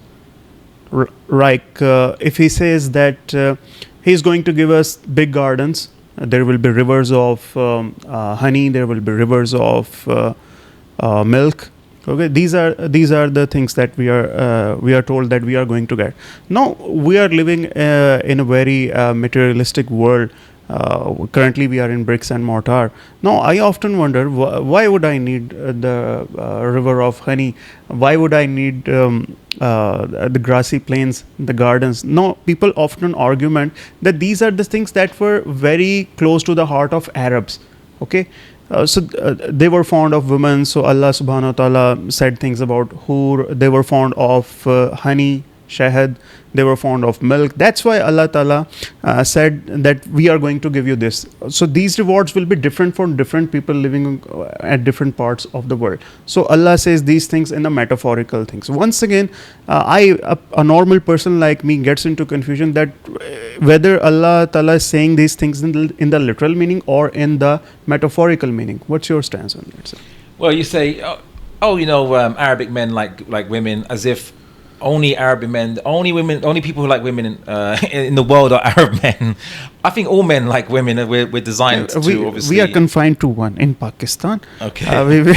Speaker 3: Like if he says that he's going to give us big gardens, there will be rivers of honey, there will be rivers of milk. Okay, these are the things that we are told that we are going to get. No, we are living in a very materialistic world Currently, we are in bricks and mortar. Now, I often wonder why would I need the river of honey? Why would I need the grassy plains, the gardens? No, people often argument that these are the things that were very close to the heart of Arabs. Okay. They were fond of women. So Allah subhanahu wa ta'ala said things about hur. They were fond of honey, shahad. They were fond of milk. That's why Allah ta'ala said that we are going to give you this. So these rewards will be different for different people living at different parts of the world. So Allah says these things in a metaphorical things. Once again, a normal person like me gets into confusion that whether Allah ta'ala is saying these things in the literal meaning or in the metaphorical meaning. What's your stance on that, sir?
Speaker 1: Well, you say, Arabic men like women, as if only Arab men, only women, only people who like women in the world are Arab men. I think all men like women. We're designed to obviously.
Speaker 3: We are confined to one in Pakistan.
Speaker 1: Okay.
Speaker 3: We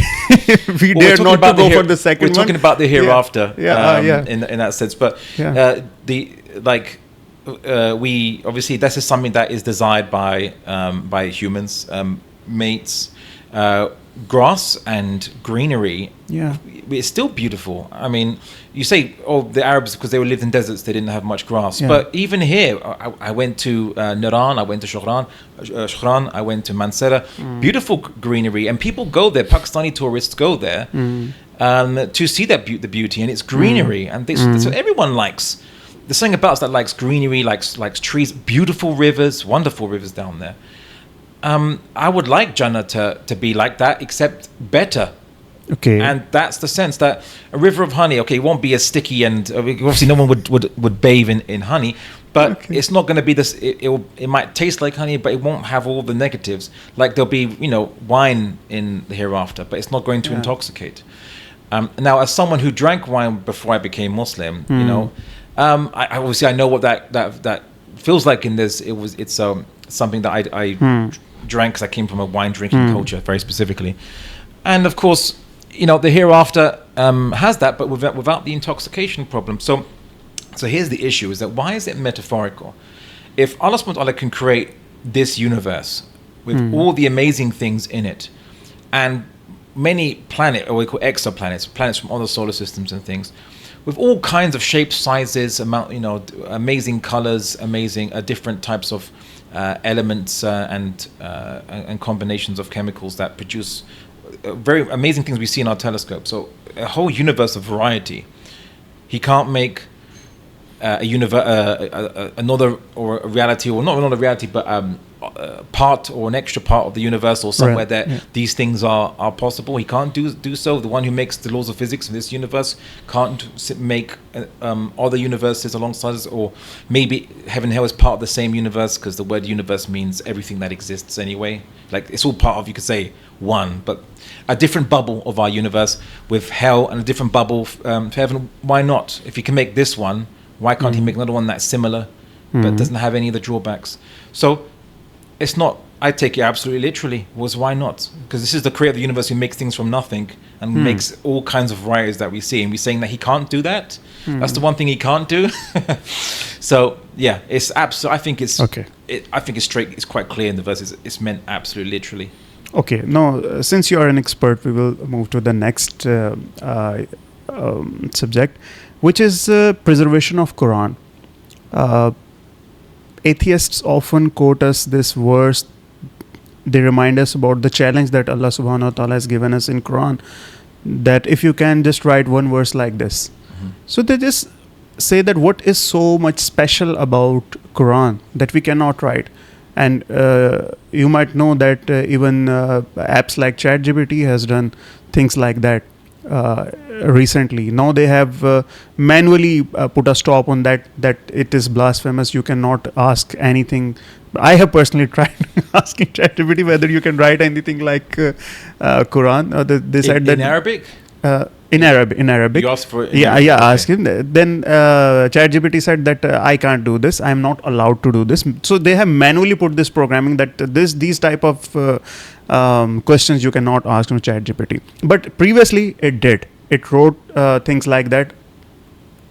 Speaker 3: dare not to go for the second one.
Speaker 1: We're talking about the hereafter.
Speaker 3: Yeah.
Speaker 1: In that sense, but we obviously this is something that is desired by humans, mates. Grass and greenery, it's still beautiful. I mean, you say, the Arabs, because they were lived in deserts, they didn't have much grass. But even here, I went to Niran, I went to Shukran, I went to Mansera. Beautiful greenery, and people go there. Pakistani tourists go there to see that the beauty, and it's greenery, and so everyone likes. There's something about us that likes greenery, likes trees, beautiful rivers, wonderful rivers down there. I would like Jannah to be like that, except better.
Speaker 3: Okay.
Speaker 1: And that's the sense that a river of honey, it won't be as sticky, and obviously no one would bathe in honey, but it's not going to be this. It might taste like honey, but it won't have all the negatives. Like there'll be wine in the hereafter, but it's not going to intoxicate. Now, as someone who drank wine before I became Muslim, I know what that feels like. It's something that I drank because I came from a wine drinking culture, very specifically, and of course, the hereafter has that, but without the intoxication problem. So here's the issue: is that why is it metaphorical? If Allah subhanahu wa ta'ala can create this universe with all the amazing things in it, and many planets, or we call exoplanets, planets from other solar systems and things, with all kinds of shapes, sizes, amazing colors, amazing different types of elements and combinations of chemicals that produce very amazing things we see in our telescope. So a whole universe of variety. He can't make another or a reality, or not another reality, but part or an extra part of the universe, or somewhere these things are possible. He can't do so. The one who makes the laws of physics in this universe can't make other universes alongside us, or maybe heaven and hell is part of the same universe, because the word universe means everything that exists anyway. Like it's all part of, you could say, one, but a different bubble of our universe with hell, and a different bubble for heaven. Why not? If he can make this one, why can't he make another one that's similar but doesn't have any of the drawbacks? So it's not, I take it absolutely literally, why not? Because this is the creator of the universe who makes things from nothing and makes all kinds of varieties that we see, and we're saying that he can't do that. That's the one thing he can't do. So yeah, it's absolutely, I think it's okay. I think it's straight, it's quite clear in the verses, it's meant absolutely literally.
Speaker 3: Okay, now since you are an expert, we will move to the next subject, which is preservation of Quran. Atheists often quote us this verse. They remind us about the challenge that Allah subhanahu wa ta'ala has given us in Quran, that if you can just write one verse like this. So they just say that what is so much special about Quran that we cannot write. And you might know that even apps like ChatGPT has done things like that recently. Now they have manually put a stop on that it is blasphemous. You cannot ask anything. I have personally tried asking ChatGPT whether you can write anything like Quran. They said that
Speaker 1: in Arabic.
Speaker 3: In Arabic.
Speaker 1: You asked for it.
Speaker 3: Yeah. Ask him. Then ChatGPT said that I can't do this. I'm not allowed to do this. So they have manually put this programming that these type of questions you cannot ask from ChatGPT. But previously it did. It wrote things like that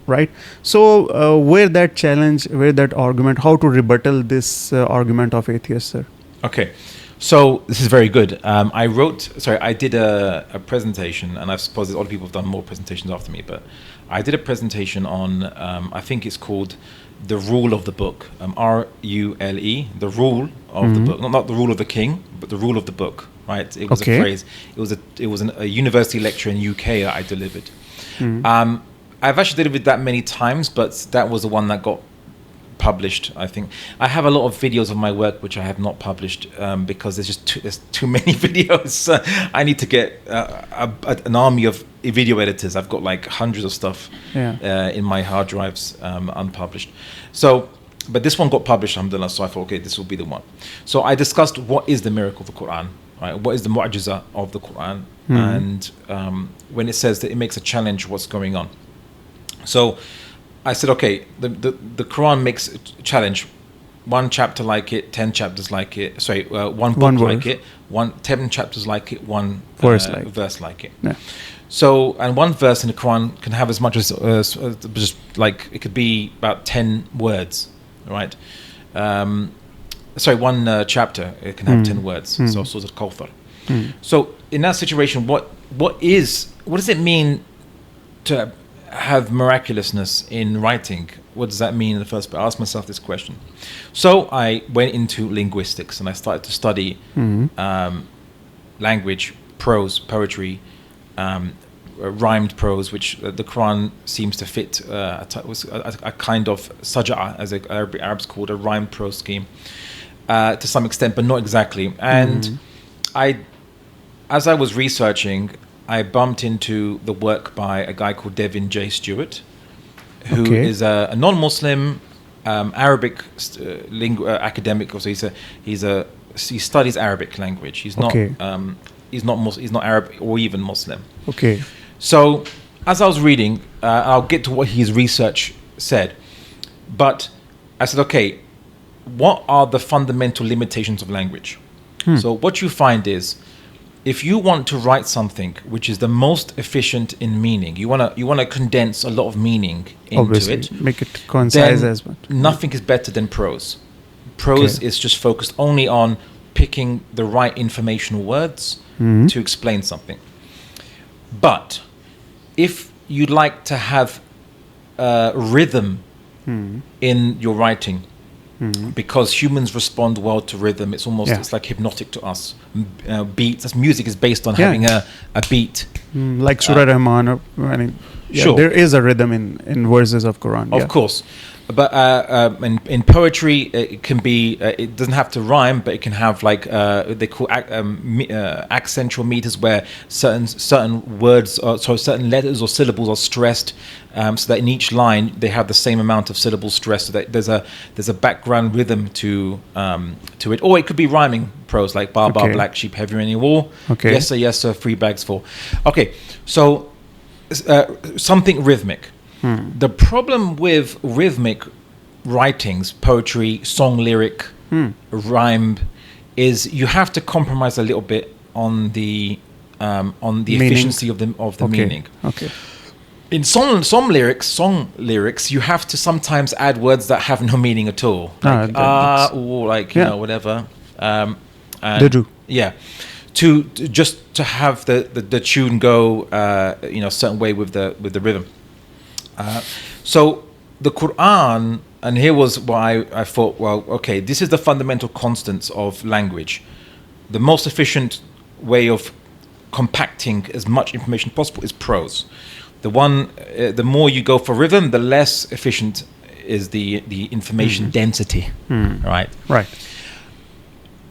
Speaker 3: right? So where that challenge, where that argument, how to rebuttal this argument of atheists, sir?
Speaker 1: Okay, so this is very good. I did a presentation, and I suppose a lot of people have done more presentations after me, but I did a presentation on, I think it's called The Rule of the Book, RULE, the rule of the book, not the rule of the king, but the rule of the book, right? It was a phrase. It was a university lecture in UK that I delivered. I've actually delivered that many times, but that was the one that got published. I think I have a lot of videos of my work which I have not published because there's too many videos. I need to get an army of video editors. I've got like hundreds of stuff in my hard drives unpublished. So, but this one got published, alhamdulillah. So I thought, okay, this will be the one. So I discussed what is the miracle of the Quran, right? What is the mu'jiza of the Quran, and when it says that it makes a challenge, what's going on? So I said, okay, the Quran makes a challenge. One chapter like it, 10 chapters like it. Sorry, one book like it, 10 chapters like it, one verse like it. Yeah. So, and one verse in the Quran can have as much as just like it could be about 10 words, right? One chapter it can have 10 words. So, Surah Al-Kawthar. So, in that situation, what does it mean to have miraculousness in writing? What does that mean in the first place? I asked myself this question. So I went into linguistics and I started to study language, prose, poetry, rhymed prose, which the Quran seems to fit a kind of saj'a, as Arabs called a rhymed prose scheme to some extent, but not exactly. And as I was researching, I bumped into the work by a guy called Devin J. Stewart, who is a non-Muslim Arabic academic. Also, he studies Arabic language. He's not Arab or even Muslim.
Speaker 3: Okay.
Speaker 1: So as I was reading, I'll get to what his research said, but I said, okay, what are the fundamental limitations of language? So what you find is, if you want to write something which is the most efficient in meaning, you wanna condense a lot of meaning into it,
Speaker 3: make it concise as much.
Speaker 1: Nothing is better than prose. Prose is just focused only on picking the right informational words to explain something. But if you'd like to have rhythm in your writing, because humans respond well to rhythm, it's almost it's like hypnotic to us. Beats, as music is based on having a beat,
Speaker 3: like Surah Rahman. Sure, there is a rhythm in verses of Quran.
Speaker 1: Of course, but in poetry, it can be. It doesn't have to rhyme, but it can have like they call accentual meters, where certain words, certain letters or syllables are stressed, so that in each line they have the same amount of syllables stressed. So that there's a background rhythm to it, or it could be rhyming prose, like bar black sheep heavier any war. Yes sir, 3 bags full. Okay, so something rhythmic. The problem with rhythmic writings, poetry, song, lyric, rhyme, is you have to compromise a little bit on the efficiency of the meaning. Okay. In song lyrics, you have to sometimes add words that have no meaning at all, like whatever. Yeah. To have the tune go a certain way with the rhythm. So the Quran, and here was why I thought, well, okay, this is the fundamental constants of language. The most efficient way of compacting as much information possible is prose. The more you go for rhythm, the less efficient is the information density. Right.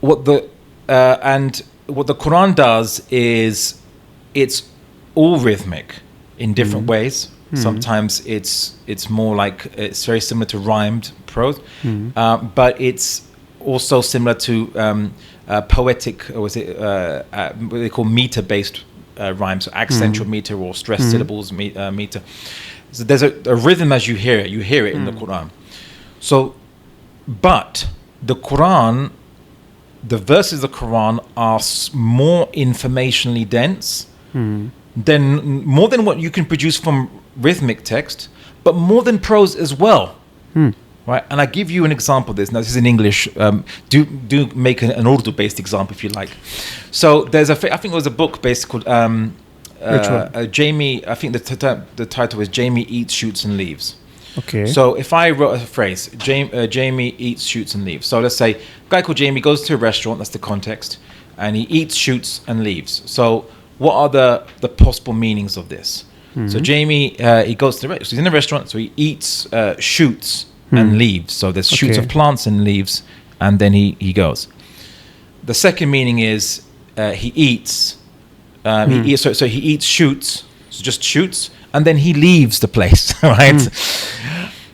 Speaker 1: What the Quran does is it's all rhythmic in different ways. Sometimes it's more like it's very similar to rhymed prose, but it's also similar to poetic, or is it what they call meter-based rhymes, so accentual meter or stressed syllables meter. So there's a rhythm as you hear it. You hear it in the Quran. So, but the Quran, the verses of the Quran are more informationally dense. Then more than what you can produce from rhythmic text, but more than prose as well. Right, and I give you an example of this. Now, this is in English. Do make an Urdu-based example if you like. So there's I think it was a book based called Jamie. I think the title is Jamie Eats, Shoots and Leaves.
Speaker 3: Okay.
Speaker 1: So if I wrote a phrase, Jamie eats, shoots and leaves. So let's say a guy called Jamie goes to a restaurant. That's the context, and he eats, shoots and leaves. So what are the possible meanings of this? So Jamie he goes to the restaurant. So he's in the restaurant. So he eats, shoots. And leaves. So there's shoots of plants and leaves, and then he goes. The second meaning is he eats. He eats. So he eats shoots. So just shoots, and then he leaves the place, right?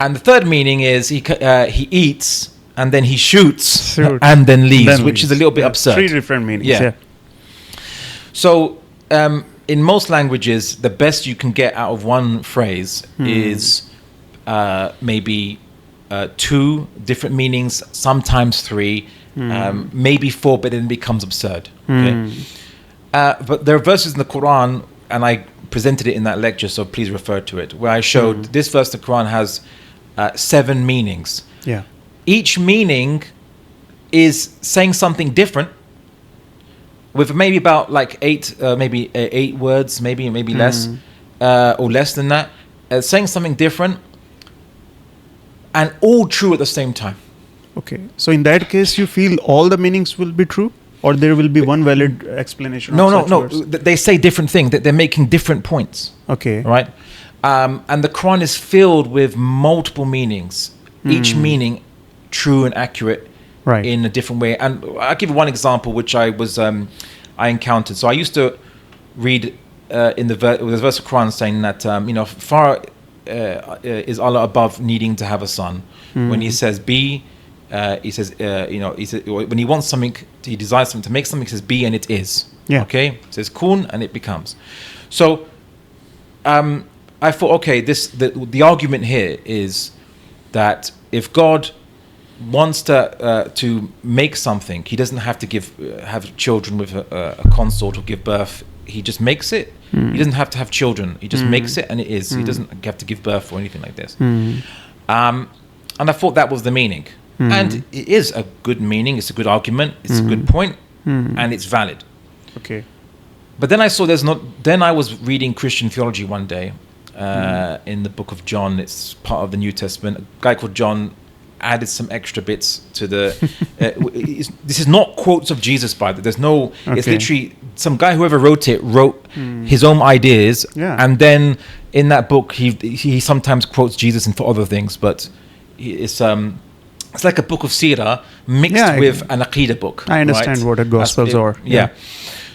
Speaker 1: And the third meaning is he eats and then he shoots and then leaves, which is a little bit absurd.
Speaker 3: Three different meanings. Yeah.
Speaker 1: So in most languages, the best you can get out of one phrase is maybe 2 different meanings, sometimes 3, maybe 4, but then it becomes absurd. Okay? But there are verses in the Quran, and I presented it in that lecture, so please refer to it, where I showed this verse of the Quran has 7 meanings.
Speaker 3: Yeah.
Speaker 1: Each meaning is saying something different, with maybe about like 8 words, maybe less, or less than that, saying something different, and all true at the same time.
Speaker 3: Okay. So in that case, you feel all the meanings will be true, or there will be one valid explanation?
Speaker 1: No. They say different things. That they're making different points.
Speaker 3: Okay.
Speaker 1: Right. And the Quran is filled with multiple meanings. Each meaning true and accurate.
Speaker 3: Right.
Speaker 1: In a different way. And I'll give you one example which I encountered. So I used to read in the verse of Quran saying that far is Allah above needing to have a son. When he says be, he says when he wants something, he desires something to make something, he says be, and it is.
Speaker 3: Yeah.
Speaker 1: Okay. It says kun, and it becomes. So I thought, okay, the argument here is that if God wants to make something, he doesn't have to have children with a consort or give birth. He just makes it. He doesn't have to have children. He just makes it, and it is. He doesn't have to give birth or anything like this. And I thought that was the meaning. And it is a good meaning. It's a good argument. It's a good point, and it's valid.
Speaker 3: Okay.
Speaker 1: But then I saw Then I was reading Christian theology one day in the book of John. It's part of the New Testament. A guy called John added some extra bits to the. This is not quotes of Jesus, by the way. There's no. Okay. It's literally some guy, whoever wrote his own ideas, and then in that book he sometimes quotes Jesus and for other things, but it's like a book of Sirah mixed with an Aqidah book.
Speaker 3: I understand, right? What a Gospels are.
Speaker 1: Yeah.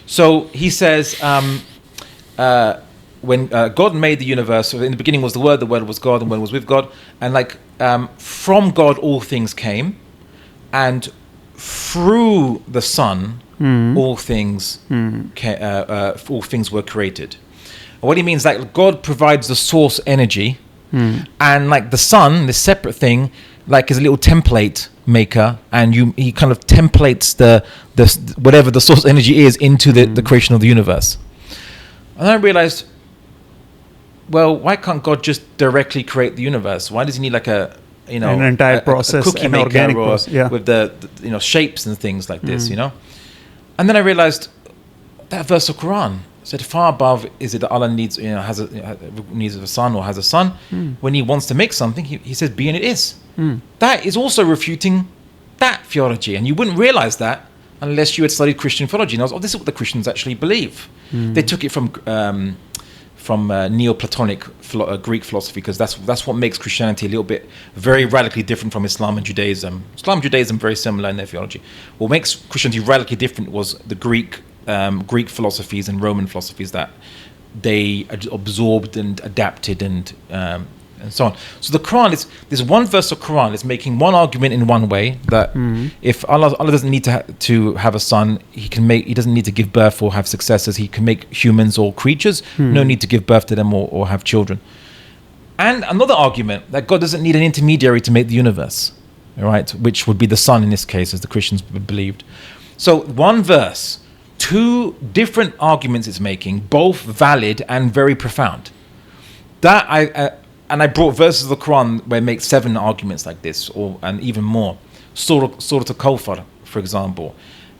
Speaker 1: So he says, when God made the universe, so in the beginning was the Word was God, and the Word was with God, and from God all things came, and through the Son all things were created. And what he means, like, God provides the source energy, and like the Son, this separate thing, like is a little template maker, and he kind of templates the whatever the source energy is into the creation of the universe. And I realized, well, why can't God just directly create the universe? Why does he need like an entire process, a cookie maker, organic process, with the shapes and things like this, And then I realized that verse of Quran said, far above is it that Allah needs a son or has a son. When he wants to make something, he says be, and it is. That is also refuting that theology, and you wouldn't realize that unless you had studied Christian theology. And I was, this is what the Christians actually believe. They took it from Neoplatonic Greek philosophy, because that's what makes Christianity a little bit very radically different from Islam and Judaism. Islam and Judaism very similar in their theology. What makes Christianity radically different was the Greek philosophies and Roman philosophies that they absorbed and adapted and so on. So the Quran is, this one verse of Quran is making one argument in one way, that if Allah doesn't need to have a son, he doesn't need to give birth or have successors. He can make humans or creatures. No need to give birth to them or have children. And another argument, that God doesn't need an intermediary to make the universe, right? Which would be the Son in this case, as the Christians believed. So one verse, 2 different arguments it's making, both valid and very profound. That and I brought verses of the Quran where it makes 7 arguments like this, and even more. Surah Al-Kawthar, for example,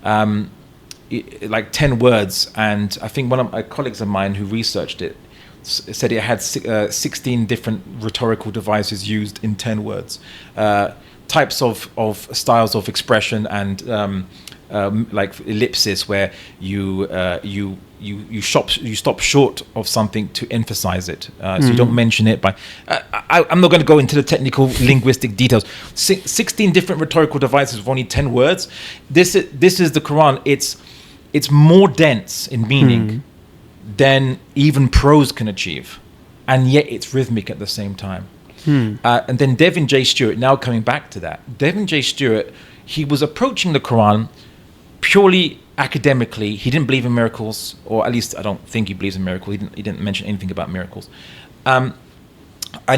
Speaker 1: like 10 words, and I think one of my colleagues of mine who researched it said it had 16 different rhetorical devices used in 10 words, types of styles of expression, and like ellipsis, where you stop short of something to emphasize it, so you don't mention it by I'm not going to go into the technical linguistic details. 16 different rhetorical devices with only 10 words. This is the Quran. It's more dense in meaning than even prose can achieve, and yet it's rhythmic at the same time. And then Devin J. Stewart, now coming back to that, Devin J. Stewart, he was approaching the Quran purely academically. He didn't believe in miracles, or at least I don't think he believes in miracles. He didn't mention anything about miracles. And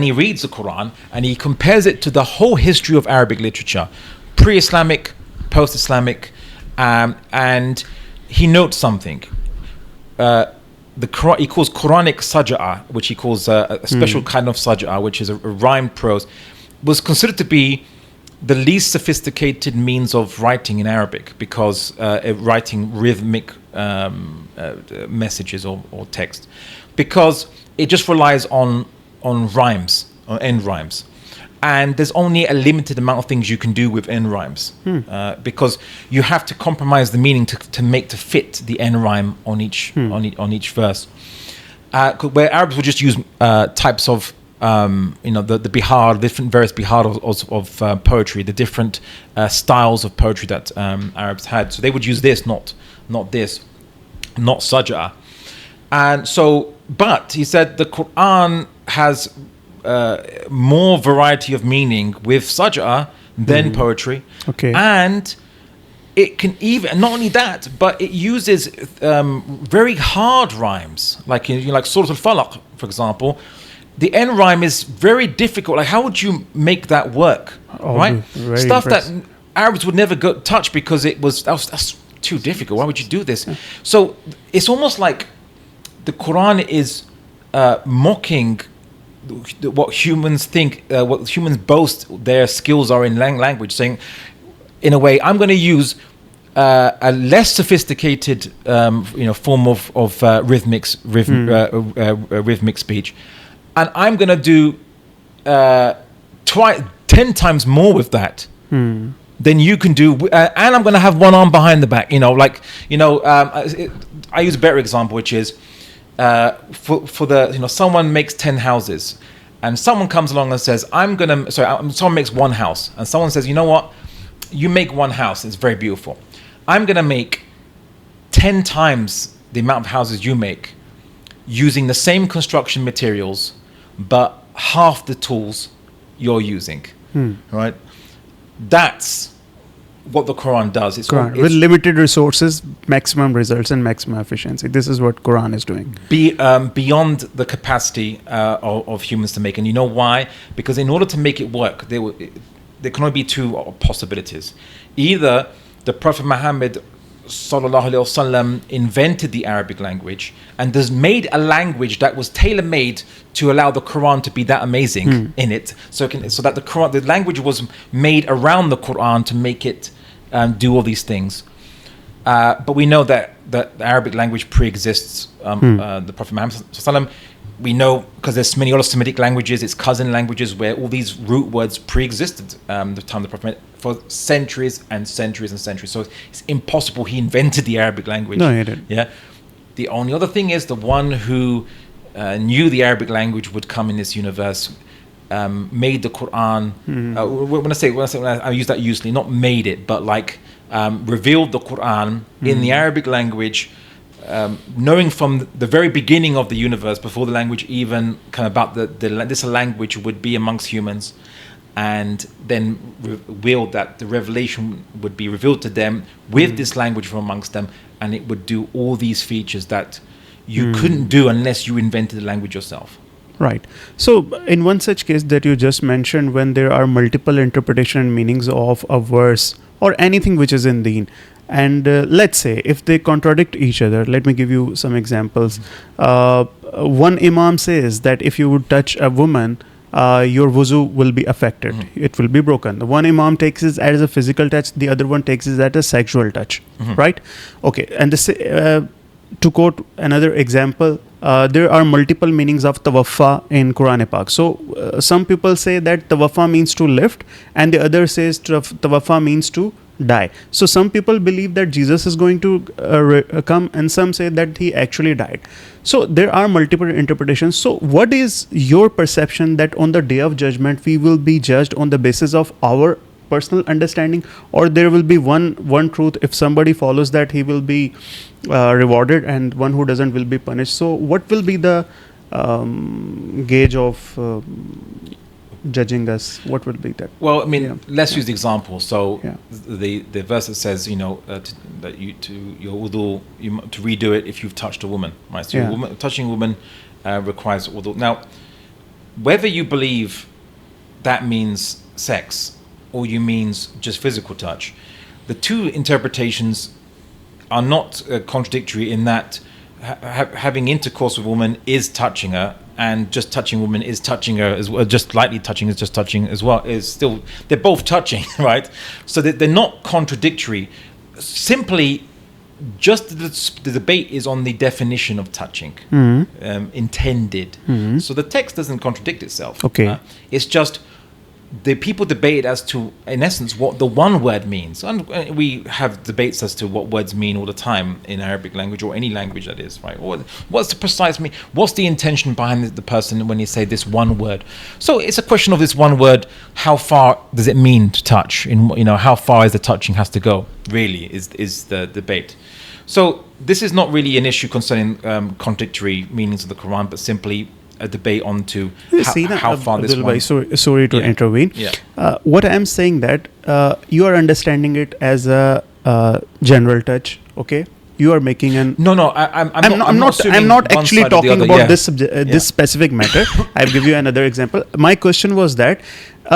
Speaker 1: he reads the Quran and he compares it to the whole history of Arabic literature, pre-Islamic, post-Islamic, and he notes something. The Quran, he calls Quranic saja'ah, which he calls a special kind of saja'ah, which is a rhymed prose, was considered to be the least sophisticated means of writing in Arabic, because writing rhythmic messages or text, because it just relies on rhymes, on end rhymes. And there's only a limited amount of things you can do with end rhymes, because you have to compromise the meaning to fit the end rhyme on each verse. Where Arabs would just use types of the bihar, various bihar of poetry, the different styles of poetry that Arabs had. So they would use this, not this, not saja'ah. And so, but he said the Quran has more variety of meaning with saja'ah than poetry. Okay. And it can even, not only that, but it uses very hard rhymes, like like Surah Al-Falaq, for example. The end rhyme is very difficult. Like, how would you make that work? Right? Stuff that Arabs would never touch because that's too difficult. Why would you do this? So it's almost like the Quran is mocking what humans think, what humans boast their skills are in language, saying, in a way, I'm going to use a less sophisticated, form of rhythmic speech, and I'm going to do 10 times more with that than you can do, and I'm going to have one arm behind the back. I use a better example, which is for the someone makes 10 houses, and someone comes along and says, someone makes one house, and someone says, you know what, you make one house, it's very beautiful. I'm going to make 10 times the amount of houses you make using the same construction materials, but half the tools you're using. Right? That's what the Quran does. It's
Speaker 3: with limited resources, maximum results and maximum efficiency. This is what Quran is doing.
Speaker 1: Beyond the capacity of humans to make. And you know why? Because in order to make it work, there can only be 2 possibilities. Either the Prophet Muhammad sallallahu alaihi wasallam invented the Arabic language and has made a language that was tailor-made to allow the Quran to be that amazing in it, so that the language was made around the Quran to make it do all these things. But we know that the Arabic language pre-exists the Prophet Muhammad sallallahu alaihi wasallam. We know because there's many other Semitic languages, it's cousin languages, where all these root words pre-existed the time of the Prophet for centuries and centuries and centuries. So it's impossible he invented the Arabic language.
Speaker 3: No, he didn't.
Speaker 1: Yeah. The only other thing is the one who knew the Arabic language would come in this universe, made the Quran. When I use that usually, not made it, but like revealed the Quran in the Arabic language. Knowing from the very beginning of the universe, before the language even came about, this language would be amongst humans, and then revealed that the revelation would be revealed to them with this language from amongst them, and it would do all these features that you couldn't do unless you invented the language yourself.
Speaker 3: Right. So in one such case that you just mentioned, when there are multiple interpretation and meanings of a verse or anything which is in Deen, and let's say if they contradict each other, let me give you some examples. One Imam says that if you would touch a woman, your wuzu will be affected. It will be broken. The one imam takes it as a physical touch, the other one takes it as a sexual touch, right? Okay, and to quote another example, there are multiple meanings of tawaffa in Quran Pak. So some people say that tawaffa means to lift, and the other says tawaffa means to die. So some people believe that Jesus is going to come, and some say that he actually died. So there are multiple interpretations. So what is your perception that on the day of judgment we will be judged on the basis of our personal understanding, or there will be one truth? If somebody follows that, he will be rewarded, and one who doesn't will be punished. So what will be the gauge of judging us? What will be that?
Speaker 1: Well, I mean, let's use the example. So
Speaker 3: Yeah.
Speaker 1: the verse that says, that you to your wudu, to redo it if you've touched a woman, right? So touching a woman requires wudu. Now, whether you believe that means sex or you means just physical touch, the two interpretations are not contradictory in that having intercourse with a woman is touching her, and just touching a woman is touching her as well. Just lightly touching is just touching as well. Is still, they're both touching, right? So they're not contradictory. Simply, just the debate is on the definition of touching, intended. So the text doesn't contradict itself.
Speaker 3: Okay.
Speaker 1: It's just the people debate as to, in essence, what the one word means. And we have debates as to what words mean all the time in Arabic language, or any language that is, right? What's the precise meaning? What's the intention behind the person when you say this one word? So it's a question of this one word. How far does it mean to touch? How far is the touching has to go? Really, is the debate. So this is not really an issue concerning contradictory meanings of the Quran, but simply a debate on to how far this one...
Speaker 3: Sorry to intervene.
Speaker 1: Yeah.
Speaker 3: What I'm saying that you are understanding it as a general touch, okay? You are making an...
Speaker 1: No, I'm
Speaker 3: not actually talking about this specific matter. I'll give you another example. My question was that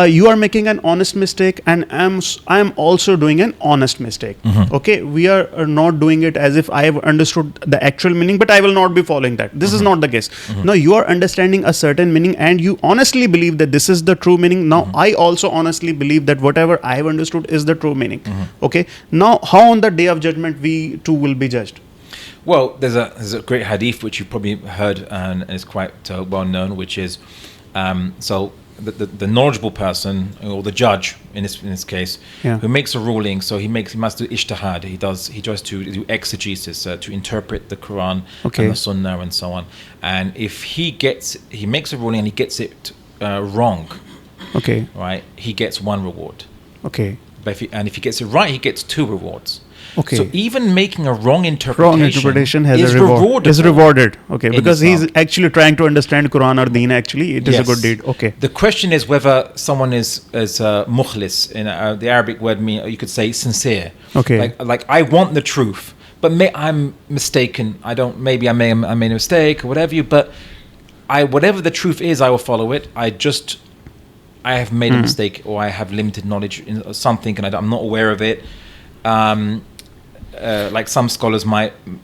Speaker 3: you are making an honest mistake, and I am also doing an honest mistake. Okay, we are not doing it as if I have understood the actual meaning, but I will not be following that. This is not the case. Now you are understanding a certain meaning, and you honestly believe that this is the true meaning. Now I also honestly believe that whatever I have understood is the true meaning. Okay. Now how on the day of judgment we too will be judged?
Speaker 1: Well, there's a great hadith which you've probably heard and is quite well known, which is so the knowledgeable person, or the judge in this case, who makes a ruling. So he must do ijtihad. He tries to do exegesis, to interpret the Quran and the Sunnah and so on. And if he makes a ruling and he gets it wrong, right, he gets one reward.
Speaker 3: Okay.
Speaker 1: But if he gets it right, he gets 2 rewards.
Speaker 3: Okay.
Speaker 1: So even making a wrong interpretation
Speaker 3: has
Speaker 1: is
Speaker 3: a reward. Is rewarded. Okay. Because
Speaker 1: Islam.
Speaker 3: he's actually trying to understand Quran or Deen. Actually, it is a good deed. Okay.
Speaker 1: The question is whether someone is mukhlis. In the Arabic word, you could say sincere.
Speaker 3: Okay.
Speaker 1: Like I want the truth, but I'm mistaken. Maybe I made a mistake or whatever. But whatever the truth is, I will follow it. I have made a mistake, or I have limited knowledge in something, and I'm not aware of it. Like some scholars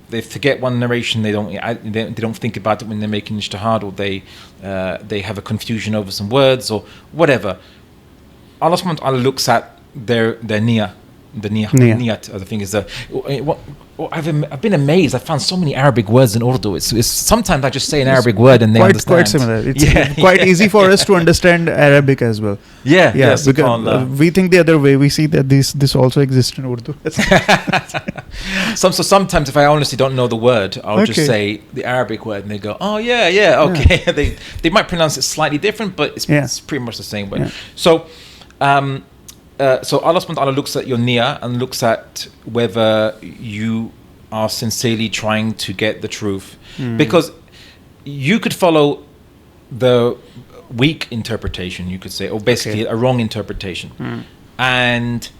Speaker 1: they forget one narration, they don't think about it when they're making ijtihad, or they have a confusion over some words or whatever. Allah subhanahu wa ta'ala looks at their niyyah. The niyat, I think, is I've been amazed. I found so many Arabic words in Urdu. It's sometimes I just say an Arabic word and they understand.
Speaker 3: Quite similar. It's quite easy for us to understand Arabic as well.
Speaker 1: Yeah.
Speaker 3: Because we think the other way. We see that this also exists in Urdu.
Speaker 1: So sometimes if I honestly don't know the word, I'll just say the Arabic word, and they go, "Oh yeah, okay." They might pronounce it slightly different, but it's pretty much the same word. Yeah. So Allah subhanahu wa ta'ala looks at your niyyah and looks at whether you are sincerely trying to get the truth. Because you could follow the weak interpretation, you could say, or basically a wrong interpretation. And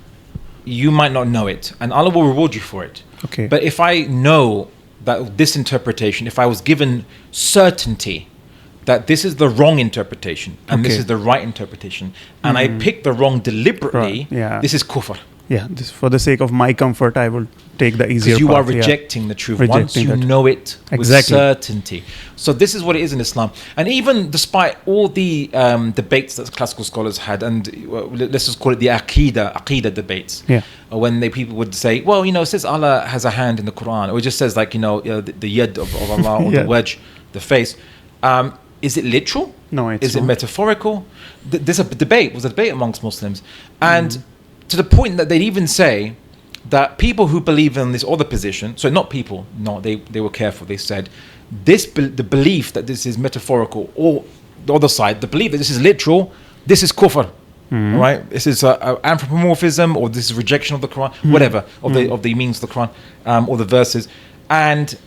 Speaker 1: you might not know it, and Allah will reward you for it.
Speaker 3: Okay.
Speaker 1: But if I know that this interpretation, if I was given certainty that this is the wrong interpretation and this is the right interpretation, and I picked the wrong deliberately, this is kufr.
Speaker 3: Yeah, this, for the sake of my comfort, I will take the easier
Speaker 1: Because you
Speaker 3: path.
Speaker 1: are rejecting the truth
Speaker 3: Rejecting
Speaker 1: once you
Speaker 3: that.
Speaker 1: know it with
Speaker 3: Exactly.
Speaker 1: certainty. So this is what it is in Islam. And even despite all the debates that classical scholars had, and let's just call it the Aqidah debates,
Speaker 3: Yeah.
Speaker 1: when people would say, well, it says Allah has a hand in the Quran, or it just says like, the yad of Allah, or
Speaker 3: Yeah.
Speaker 1: the wedge, the face. Is it literal?
Speaker 3: No, it's
Speaker 1: Is it
Speaker 3: not.
Speaker 1: metaphorical? There's a debate, was a debate amongst Muslims. And to the point that they'd even say that people who believe in this other position, so not people, no, they were careful. They said, the belief that this is metaphorical, or the other side, the belief that this is literal, this is kufr. All right? This is anthropomorphism, or this is rejection of the Quran, whatever, of the meanings of the Quran, or the verses. And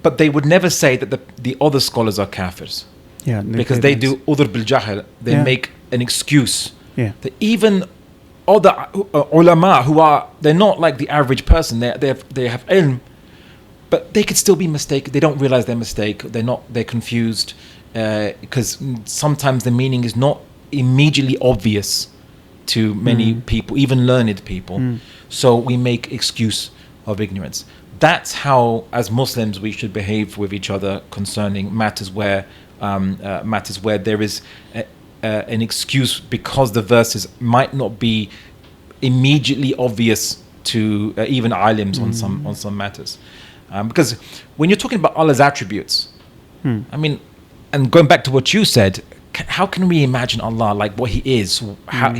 Speaker 1: but they would never say that the other scholars are kafirs.
Speaker 3: Yeah,
Speaker 1: Because they do udhr bil jahl. They
Speaker 3: Yeah.
Speaker 1: make an excuse.
Speaker 3: Yeah.
Speaker 1: That even other ulama they're not like the average person. They have ilm, but they could still be mistaken. They don't realize their mistake. They're confused because sometimes the meaning is not immediately obvious to many people, even learned people. So we make excuse of ignorance. That's how, as Muslims, we should behave with each other concerning matters where there is an excuse because the verses might not be immediately obvious to even alims on some matters. Because when you're talking about Allah's attributes, I mean, and going back to what you said, how can we imagine Allah like what He is, how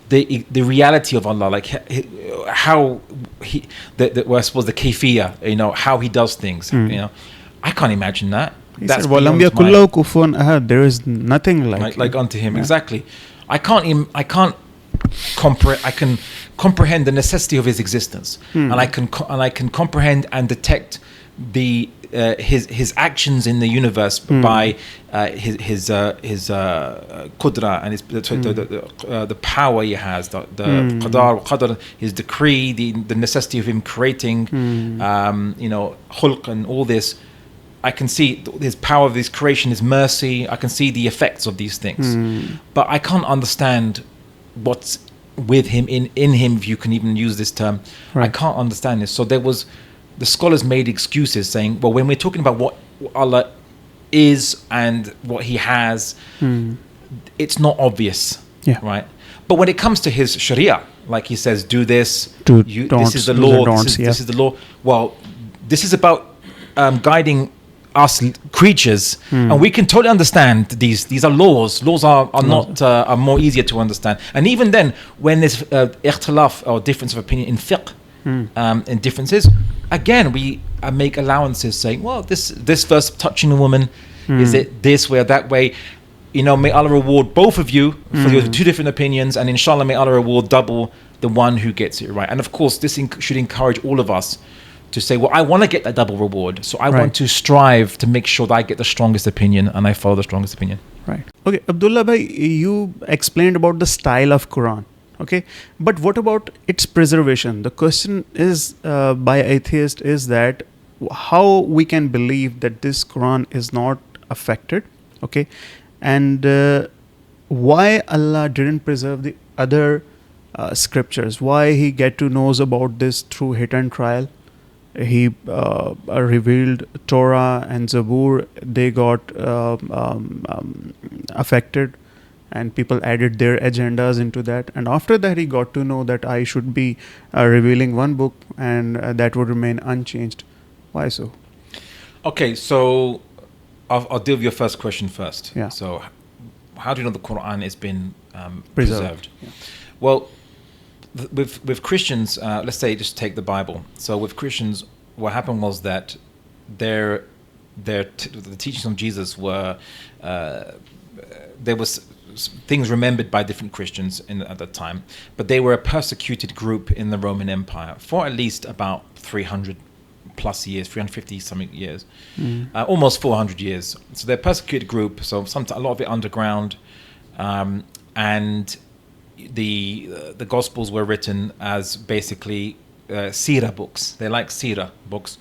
Speaker 1: the reality of Allah, like how He, well, I suppose the kayfiyah, how He does things, I can't imagine that.
Speaker 3: He
Speaker 1: That's
Speaker 3: said,
Speaker 1: beyond
Speaker 3: وَلَمْ يَكُنْ لَهُ كُفُوًا أَحَدٌ. There is nothing like
Speaker 1: unto Him.
Speaker 3: Yeah.
Speaker 1: Exactly. I can comprehend the necessity of His existence, and I can comprehend and detect his actions in the universe by his qudra and the power He has, the qadar, His decree, the necessity of Him creating, khulq and all this. I can see His power of His creation, His mercy. I can see the effects of these things, but I can't understand what's with Him in Him, if you can even use this term.
Speaker 3: Right.
Speaker 1: I can't understand this. So the scholars made excuses saying, well, when we're talking about what Allah is and what He has, it's not obvious, right? But when it comes to His Sharia, like He says, do this, this is the law, this is the law. Well, this is about guiding us creatures, and we can totally understand these are laws. Laws are not are more easier to understand. And even then, when there's ikhtilaf or difference of opinion in fiqh, and differences, again we make allowances, saying, well, this verse touching a woman, is it this way or that way? May Allah reward both of you for your two different opinions, and inshallah may Allah reward double the one who gets it right. And of course, this should encourage all of us to say, well, I want to get that double reward, so I want to strive to make sure that I get the strongest opinion and I follow the strongest opinion.
Speaker 3: Right. Okay, Abdullah bhai, you explained about the style of Quran. Okay, but what about its preservation? The question is by atheists is that how we can believe that this Quran is not affected. Okay, and why Allah didn't preserve the other scriptures? Why He get to knows about this through hit and trial? He revealed Torah and Zabur. They got affected, and people added their agendas into that. And after that, He got to know that I should be revealing one book, and that would remain unchanged. Why so? Okay,
Speaker 1: so I'll deal with your first question first.
Speaker 3: Yeah.
Speaker 1: So, how do you know the Quran has been
Speaker 3: preserved?
Speaker 1: Yeah. Well, with Christians, let's say just take the Bible. So with Christians, what happened was that the teachings of Jesus were there was things remembered by different Christians at that time, but they were a persecuted group in the Roman Empire for at least about 300 plus years, 350 something years, almost 400 years. So they're a persecuted group. So a lot of it underground, and the Gospels were written as basically seerah books. They're like seerah books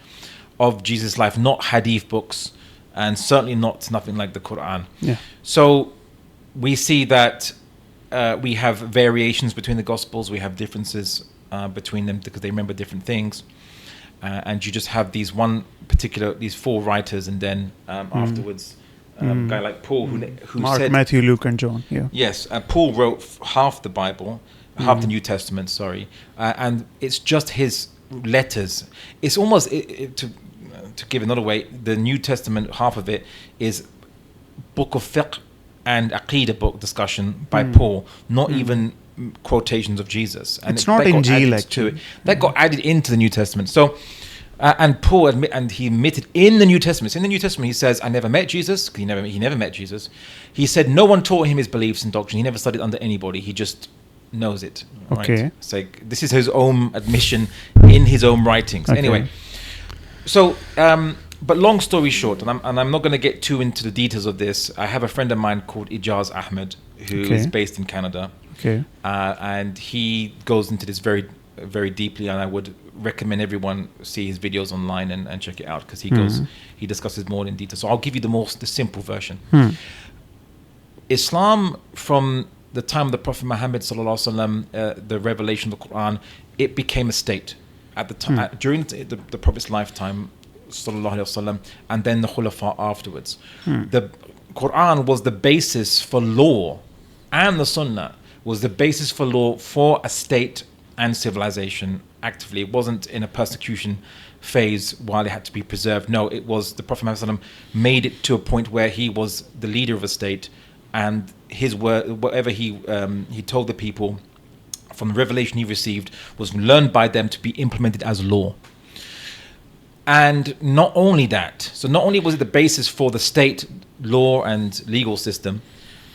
Speaker 1: of Jesus' life, not hadith books, and certainly nothing like the Quran.
Speaker 3: Yeah.
Speaker 1: So we see that we have variations between the Gospels. We have differences between them because they remember different things. And you just have these four writers, and then afterwards, a guy like Paul who
Speaker 3: Mark,
Speaker 1: said,
Speaker 3: Matthew, Luke, and John. Yeah.
Speaker 1: yes, Paul wrote half the Bible, half the New Testament. Sorry, and it's just his letters. It's almost to give another way, the New Testament, half of it is book of fiqh and aqidah book discussion by Paul, not even quotations of Jesus. And
Speaker 3: it's not Injil, actually.
Speaker 1: That got added into the New Testament. So, and Paul he admitted in the New Testament. In the New Testament, he says, "I never met Jesus." He never met Jesus. He said no one taught him his beliefs and doctrine. He never studied under anybody. He just knows it. Right?
Speaker 3: Okay.
Speaker 1: It's like this is his own admission in his own writings.
Speaker 3: Okay.
Speaker 1: Anyway, so. But long story short, and I'm not going to get too into the details of this. I have a friend of mine called Ijaz Ahmed, who is based in Canada.
Speaker 3: Okay.
Speaker 1: And he goes into this very, very deeply, and I would recommend everyone see his videos online and check it out, because he discusses more in detail. So I'll give you the simple version. Islam, from the time of the Prophet Muhammad sallallahu alaihi wasallam, the revelation of the Quran, it became a state at the time during the Prophet's lifetime, sallallahu alaihi wasallam, and then the Khulafa afterwards. The Quran was the basis for law, and the Sunnah was the basis for law for a state and civilization actively. It wasn't in a persecution phase while it had to be preserved. No, it was the Prophet Muhammad made it to a point where he was the leader of a state, and his word, whatever he told the people from the revelation he received, was learned by them to be implemented as law. And not only that, so not only was it the basis for the state law and legal system,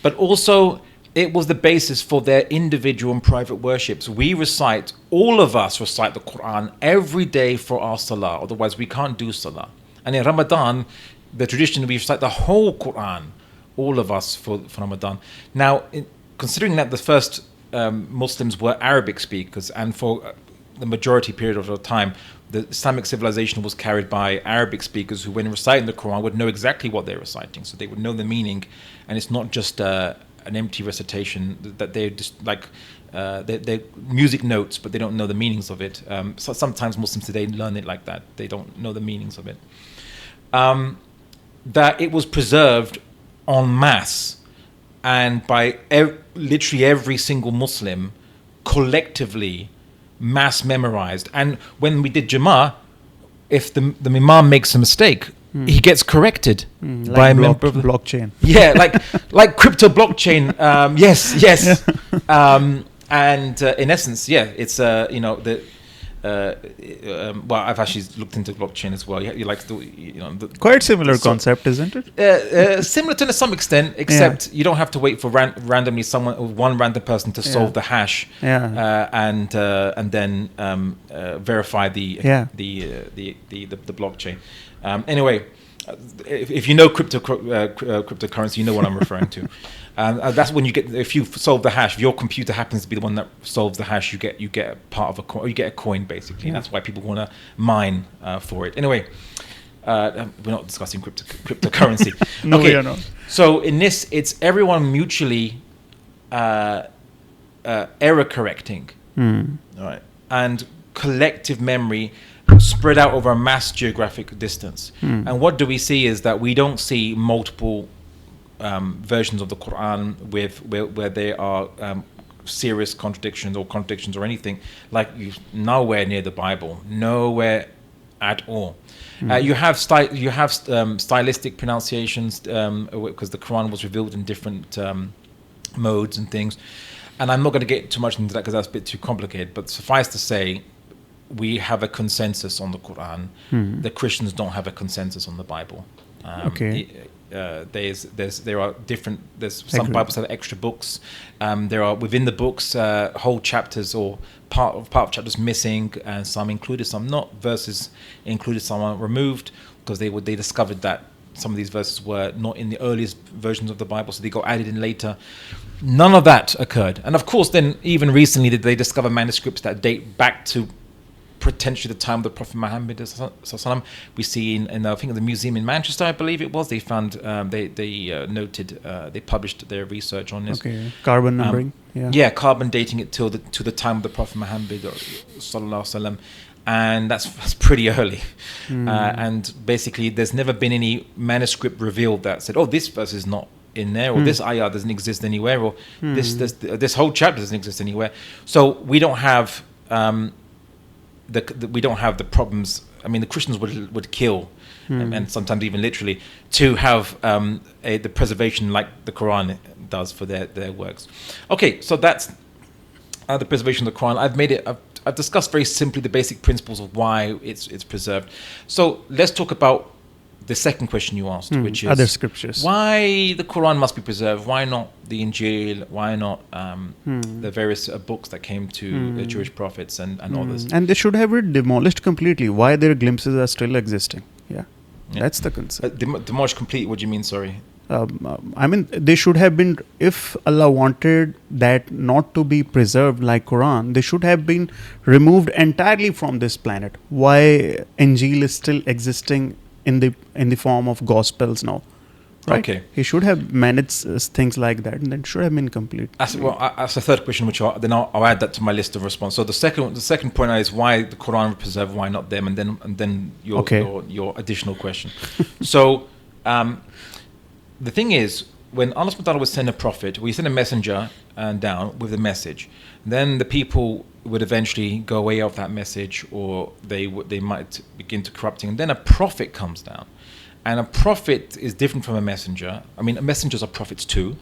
Speaker 1: but also it was the basis for their individual and private worships. All of us recite the Quran every day for our salah, otherwise we can't do salah. And in Ramadan, the tradition, we recite the whole Quran, all of us, for Ramadan. Now, considering that the first Muslims were Arabic speakers, and for the majority period of the time, the Islamic civilization was carried by Arabic speakers who, when reciting the Quran, would know exactly what they're reciting. So they would know the meaning, and it's not just an empty recitation that they're just like they're music notes, but they don't know the meanings of it. So sometimes Muslims today learn it like that; they don't know the meanings of it. That it was preserved en masse, and by literally every single Muslim collectively, mass memorized. And when we did Jama'ah, if the Imam makes a mistake, he gets corrected by a member of the
Speaker 3: blockchain.
Speaker 1: Yeah, like crypto blockchain. Yes. And in essence, yeah, it's well, I've actually looked into blockchain as well. You like the
Speaker 3: Quite similar concept, isn't it?
Speaker 1: Similar to some extent, except you don't have to wait for randomly one random person to solve the hash, and then verify the blockchain. Anyway, if you know cryptocurrency, you know what I'm referring to. That's when you get, if you solve the hash, if your computer happens to be the one that solves the hash, you get a part of a coin, you get a coin basically. And that's why people want to mine for it. Anyway, we're not discussing cryptocurrency.
Speaker 3: No,
Speaker 1: okay,
Speaker 3: we are not.
Speaker 1: So in this, it's everyone mutually error correcting, all right, and collective memory spread out over a mass geographic distance. And what do we see is that we don't see multiple versions of the Quran where there are serious contradictions or anything, like nowhere near the Bible, nowhere at all. You have stylistic pronunciations because the Quran was revealed in different modes and things, and I'm not going to get too much into that because that's a bit too complicated, but suffice to say, we have a consensus on the Quran. The Christians don't have a consensus on the Bible. There are different. There's some Bibles have extra books. There are within the books whole chapters or part of chapters missing, and some included, some not. Verses included, some are removed because they discovered that some of these verses were not in the earliest versions of the Bible, so they got added in later. None of that occurred, and of course, then even recently did they discover manuscripts that date back to potentially the time of the Prophet Muhammad sallallahu. We see in I think the museum in Manchester, I believe it was, they found they noted they published their research on this.
Speaker 3: Okay, carbon numbering.
Speaker 1: Yeah, carbon dating it to the time of the Prophet Muhammad sallallahu alaihi wasallam, and that's pretty early. And basically, there's never been any manuscript revealed that said, "Oh, this verse is not in there," or "This ayah doesn't exist anywhere," or "this whole chapter doesn't exist anywhere." So we don't have we don't have the problems. I mean, the Christians would kill, and sometimes even literally, to have the preservation like the Quran does for their works. Okay, so that's the preservation of the Quran. I've discussed very simply the basic principles of why it's preserved. So let's talk about the second question you asked, which is
Speaker 3: other scriptures.
Speaker 1: Why the Quran must be preserved? Why not the Injil? Why not the various books that came to the Jewish prophets and others?
Speaker 3: And they should have been demolished completely. Why their glimpses are still existing? Yeah. That's the concern.
Speaker 1: Demolished completely? What do you mean? Sorry.
Speaker 3: I mean, they should have been, if Allah wanted that not to be preserved like Quran, they should have been removed entirely from this planet. Why Injil is still existing in the form of Gospels now? Right?
Speaker 1: Okay.
Speaker 3: He should have managed things like that, and that should have been complete.
Speaker 1: That's the third question, which I'll add that to my list of response. So the second point is why the Quran was preserved, why not them, and then your additional question. So the thing is, when Allah subhanahu wa ta'ala would send a prophet, we send a messenger down with a message, then the people would eventually go away of that message, or they might begin to corrupting, and then a prophet comes down. And a prophet is different from a messenger. I mean, messengers are prophets too,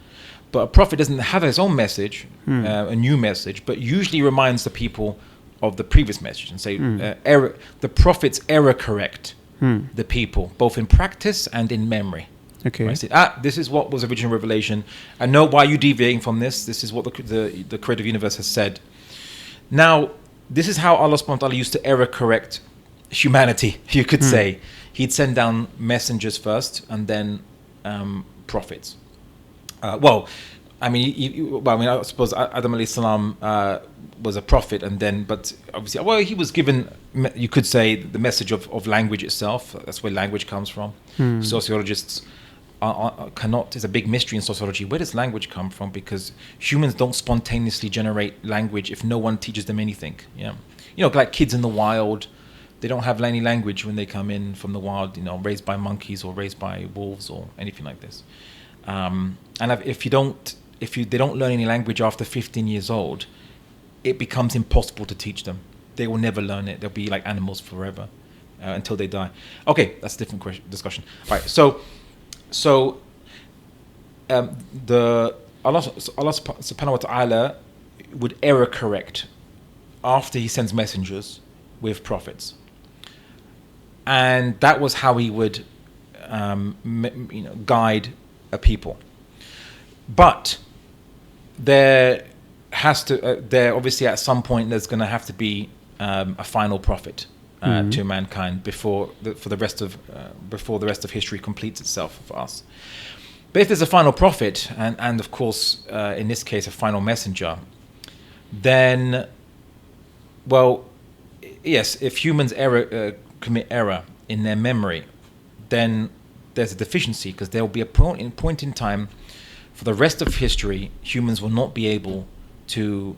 Speaker 1: but a prophet doesn't have his own message, a new message, but usually reminds the people of the previous message and say, the prophets error correct the people, both in practice and in memory.
Speaker 3: Okay.
Speaker 1: Right? Say, this is what was original revelation. I know why you're deviating from this. This is what the creative universe has said. Now, this is how Allah subhanahu wa ta'ala used to error correct humanity, you could say. He'd send down messengers first and then prophets. I suppose Adam alayhi salam was a prophet, but obviously, he was given, you could say, the message of language itself. That's where language comes from. Sociologists it's a big mystery in sociology. Where does language come from? Because humans don't spontaneously generate language if no one teaches them anything. Yeah, like kids in the wild. They don't have any language when they come in from the wild, raised by monkeys or raised by wolves or anything like this. And if they don't learn any language after 15 years old, it becomes impossible to teach them. They will never learn it. They'll be like animals forever until they die. Okay, that's a different discussion. All right, so Allah subhanahu wa ta'ala would error correct after he sends messengers with prophets. And that was how he would, guide a people. But there obviously at some point there's going to have to be a final prophet to mankind before the rest of history completes itself for us. But if there's a final prophet and of course in this case a final messenger, then yes, if humans commit error in their memory, then there's a deficiency, because there will be a point in time for the rest of history humans will not be able to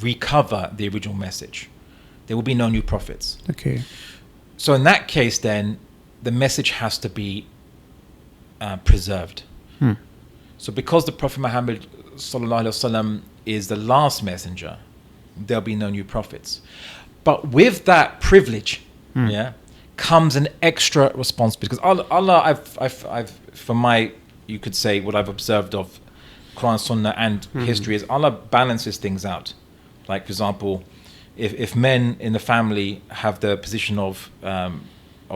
Speaker 1: recover the original message. There will be no new prophets.
Speaker 3: Okay.
Speaker 1: So in that case, then the message has to be preserved. So because the Prophet Muhammad sallallahu alaihi wasallam is the last messenger, there'll be no new prophets. But with that privilege, comes an extra responsibility. Because Allah, I've from my, you could say, what I've observed of Quran, Sunnah, and history is Allah balances things out. Like, for example, if men in the family have the position of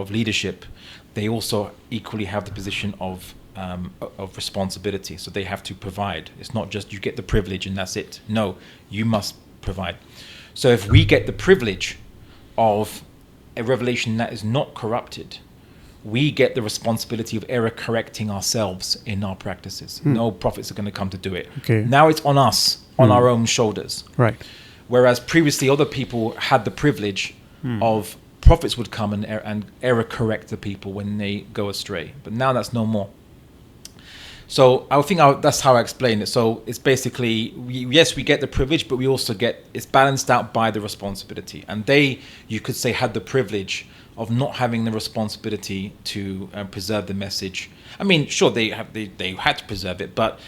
Speaker 1: leadership, they also equally have the position of responsibility. So they have to provide. It's not just you get the privilege and that's it. No, you must provide. So if we get the privilege of a revelation that is not corrupted, we get the responsibility of error correcting ourselves in our practices. No prophets are going to come to do it.
Speaker 3: Okay.
Speaker 1: Now it's on us, on our own shoulders.
Speaker 3: Right.
Speaker 1: Whereas previously other people had the privilege of prophets would come and error correct the people when they go astray. But now that's no more. So I think that's how I explain it. So it's basically, yes, we get the privilege, but we also it's balanced out by the responsibility. And they, you could say, had the privilege of not having the responsibility to preserve the message. I mean, sure, they had to preserve it, but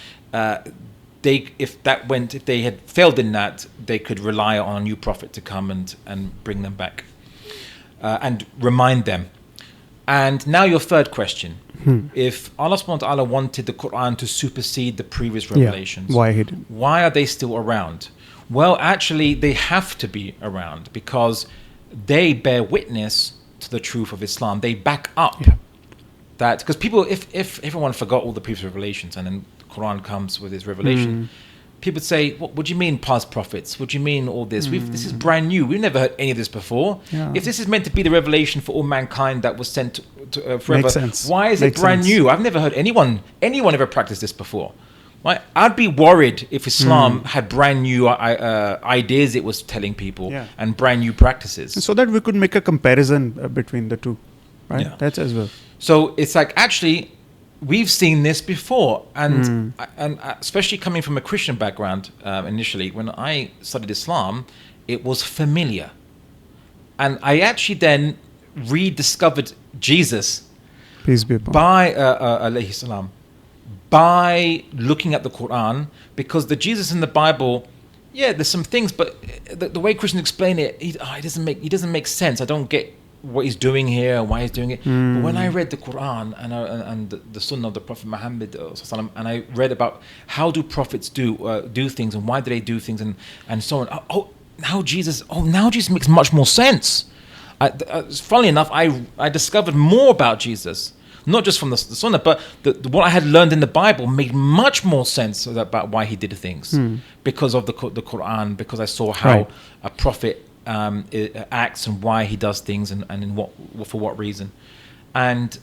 Speaker 1: if they had failed in that, they could rely on a new prophet to come and bring them back and remind them. And now your third question. If Allah subhanahu wa ta'ala wanted the Quran to supersede the previous revelations, why are they still around? Well, actually, they have to be around because they bear witness to the truth of Islam. They back up that, because people, if everyone forgot all the previous revelations and then the Quran comes with its revelation, people would say, what do you mean past prophets? What do you mean all this? This is brand new. We've never heard any of this before. If this is meant to be the revelation for all mankind that was sent to forever, why is it brand new? I've never heard anyone ever practice this before. Right? I'd be worried if Islam had brand new ideas it was telling people and brand new practices.
Speaker 3: So that we could make a comparison between the two. Right?
Speaker 1: Yeah.
Speaker 3: That's as well.
Speaker 1: So it's like, actually, we've seen this before, and especially coming from a Christian background initially, when I studied Islam, it was familiar. And I actually then rediscovered Jesus,
Speaker 3: peace be upon
Speaker 1: by alayhi salam, by looking at the Quran, because the Jesus in the Bible, there's some things, but the way Christians explain it, he doesn't make sense. I don't get what he's doing here and why he's doing it. But when I read the Quran and the Sunnah of the Prophet Muhammad and I read about how do prophets do things and why do they do things and so on. Now Jesus makes much more sense. Funnily enough, I discovered more about Jesus, not just from the Sunnah, but what I had learned in the Bible made much more sense about why he did things because of the Quran, because I saw how a prophet acts and why he does things and for what reason. And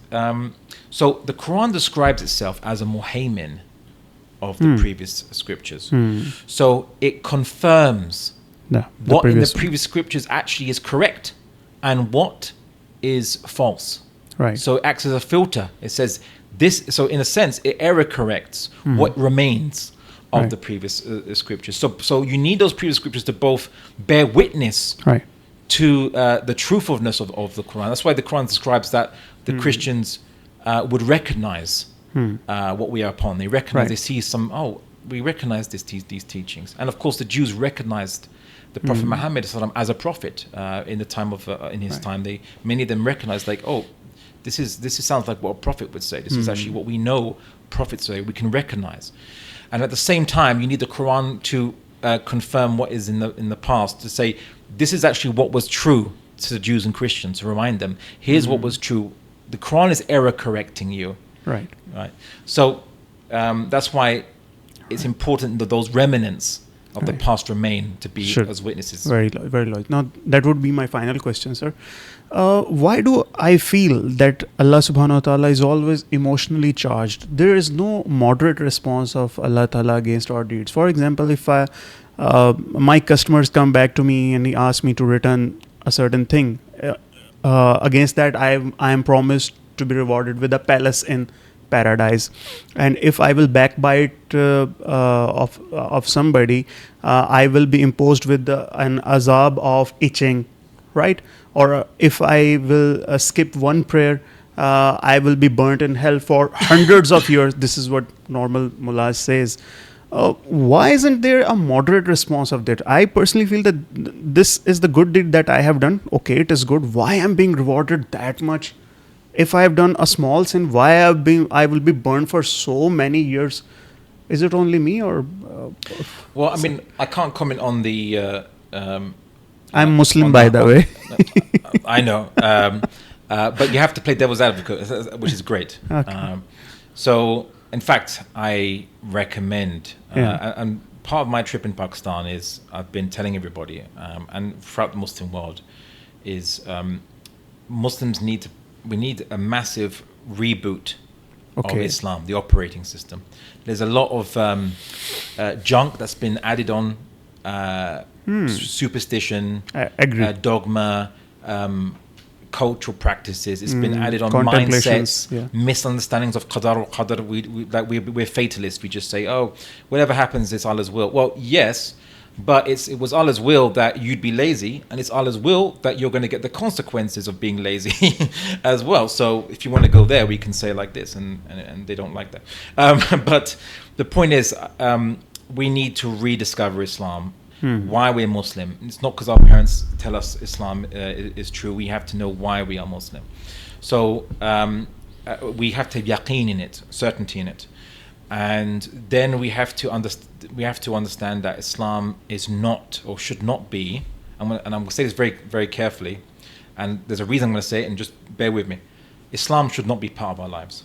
Speaker 1: so the Quran describes itself as a muhaymin of the previous scriptures. So it confirms what in the previous scriptures actually is correct and what is false.
Speaker 3: Right.
Speaker 1: So it acts as a filter. It says this. So in a sense, it error corrects what remains of the previous scriptures. So you need those previous scriptures to both bear witness to the truthfulness of the Quran. That's why the Quran describes that the Christians would recognize what we are upon. They recognize, they see we recognize these teachings. And of course, the Jews recognized the Prophet Muhammad as a prophet in the time of in his time. Many of them recognized, like, this sounds like what a prophet would say. This is actually what we know prophets say. We can recognize. And at the same time, you need the Quran to confirm what is in the past, to say this is actually what was true to the Jews and Christians, to remind them, here's what was true. The Quran is error correcting you. Right. So that's why it's important that those remnants of the past remain to be as witnesses.
Speaker 3: Very logical. Now, that would be my final question, sir. Why do I feel that Allah subhanahu wa ta'ala is always emotionally charged? There is no moderate response of Allah ta'ala against our deeds. For example, if my customers come back to me and he asks me to return a certain thing, against that I am promised to be rewarded with a palace in paradise, and if I will backbite of somebody, I will be imposed with an azab of itching, right? Or if I will skip one prayer, I will be burnt in hell for hundreds of years. This is what normal mullahs says. Why isn't there a moderate response of that? I personally feel that this is the good deed that I have done. Okay, it is good. Why am I being rewarded that much? If I have done a small sin, why I will be burned for so many years? Is it only me or?
Speaker 1: Well, I mean, I can't comment on the.
Speaker 3: I'm Muslim, by the way.
Speaker 1: I know, but you have to play devil's advocate, which is great.
Speaker 3: Okay.
Speaker 1: So, in fact, I recommend, and part of my trip in Pakistan is I've been telling everybody, and throughout the Muslim world, is Muslims we need a massive reboot of Islam, the operating system. There's a lot of junk that's been added on superstition,
Speaker 3: Agree.
Speaker 1: dogma, cultural practices. It's been added on
Speaker 3: Contemplations,
Speaker 1: mindsets, misunderstandings of qadar or qadar. We're fatalists. We just say, oh, whatever happens, it's Allah's will. Well, yes, but it was Allah's will that you'd be lazy, and it's Allah's will that you're going to get the consequences of being lazy as well. So if you want to go there, we can say like this, and they don't like that. But the point is, we need to rediscover Islam. Why we're Muslim. It's not because our parents tell us Islam is true. We have to know why we are Muslim. So we have to have yaqeen in it, certainty in it, and then we have to understand that Islam is not or should not be. And I'm going to say this very, very carefully, and there's a reason I'm going to say it, and just bear with me. Islam should not be part of our lives.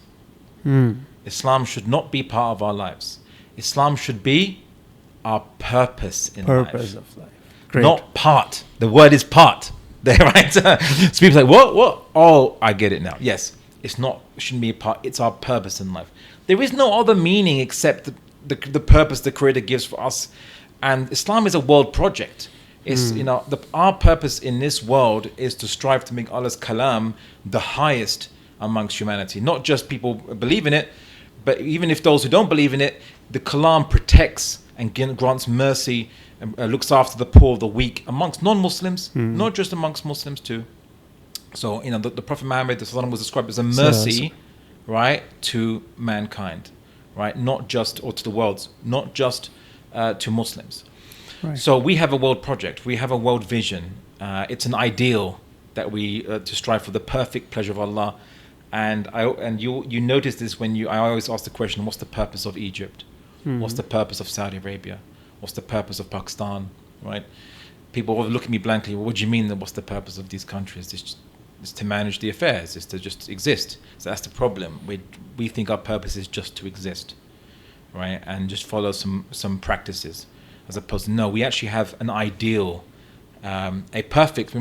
Speaker 1: Islam should not be part of our lives. Islam should be our purpose in life.
Speaker 3: Purpose of life. Great.
Speaker 1: Not part. The word is part. There, right? So people say, what? Oh, I get it now. Yes, it shouldn't be a part. It's our purpose in life. There is no other meaning except the purpose the Creator gives for us. And Islam is a world project. It's our purpose in this world is to strive to make Allah's kalam the highest amongst humanity. Not just people believe in it, but even if those who don't believe in it, the kalam protects and grants mercy and looks after the poor, the weak amongst non-Muslims, not just amongst Muslims too. So the Prophet Muhammad was described as a mercy, right, to mankind, right, not just or to the world, not just to Muslims.
Speaker 3: Right.
Speaker 1: So we have a world project, we have a world vision. It's an ideal that we to strive for the perfect pleasure of Allah. And you notice this when I always ask the question, what's the purpose of Egypt? What's the purpose of Saudi Arabia? What's the purpose of Pakistan? Right? People will look at me blankly. Well, what do you mean? What's the purpose of these countries? It's to manage the affairs. It's to just exist. So that's the problem. We think our purpose is just to exist, right? And just follow some practices, as opposed to no. We actually have an ideal, a perfect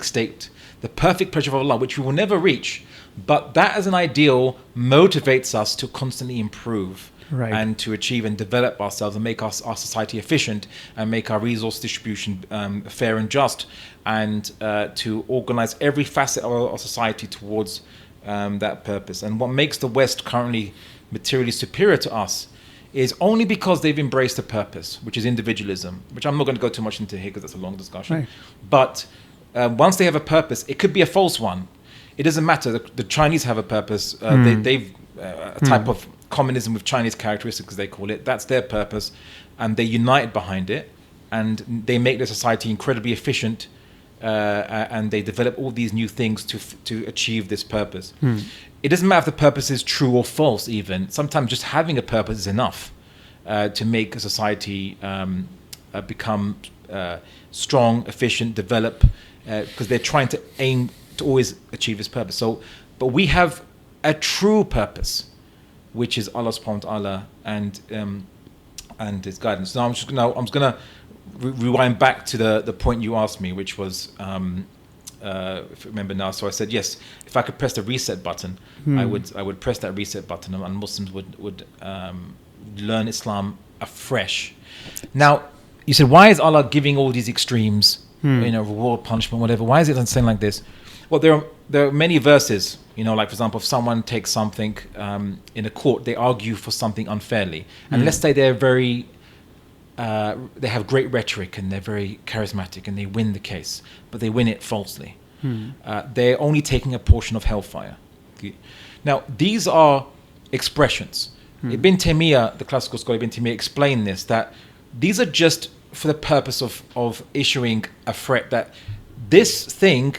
Speaker 1: state, the perfect pleasure of Allah, which we will never reach. But that as an ideal motivates us to constantly improve.
Speaker 3: Right.
Speaker 1: And to achieve and develop ourselves and make our society efficient and make our resource distribution fair and just, and to organize every facet of our society towards that purpose. And what makes the West currently materially superior to us is only because they've embraced a purpose, which is individualism, which I'm not going to go too much into here because that's a long discussion.
Speaker 3: Right.
Speaker 1: But once they have a purpose, it could be a false one. It doesn't matter. The Chinese have a purpose. They've a type of communism with Chinese characteristics, as they call it. That's their purpose, and they unite behind it, and they make their society incredibly efficient, and they develop all these new things to achieve this purpose. It doesn't matter if the purpose is true or false. Even sometimes just having a purpose is enough to make a society become strong, efficient, develop, because they're trying to aim to always achieve this purpose. So, but we have a true purpose, which is Allah subhanahu wa ta'ala and His guidance. Now I'm just gonna rewind back to the point you asked me, which was if I remember now. So I said yes, if I could press the reset button, I would press that reset button, and Muslims would learn Islam afresh. Now you said, why is Allah giving all these extremes, reward, punishment, whatever? Why is it saying like this? Well, there are many verses, like for example, if someone takes something in a court, they argue for something unfairly, and let's say they're very, they have great rhetoric and they're very charismatic and they win the case, but they win it falsely. They're only taking a portion of hellfire. Okay. Now, these are expressions. Ibn Taymiyyah, the classical scholar Ibn Taymiyyah, explained this, that these are just for the purpose of issuing a threat that this thing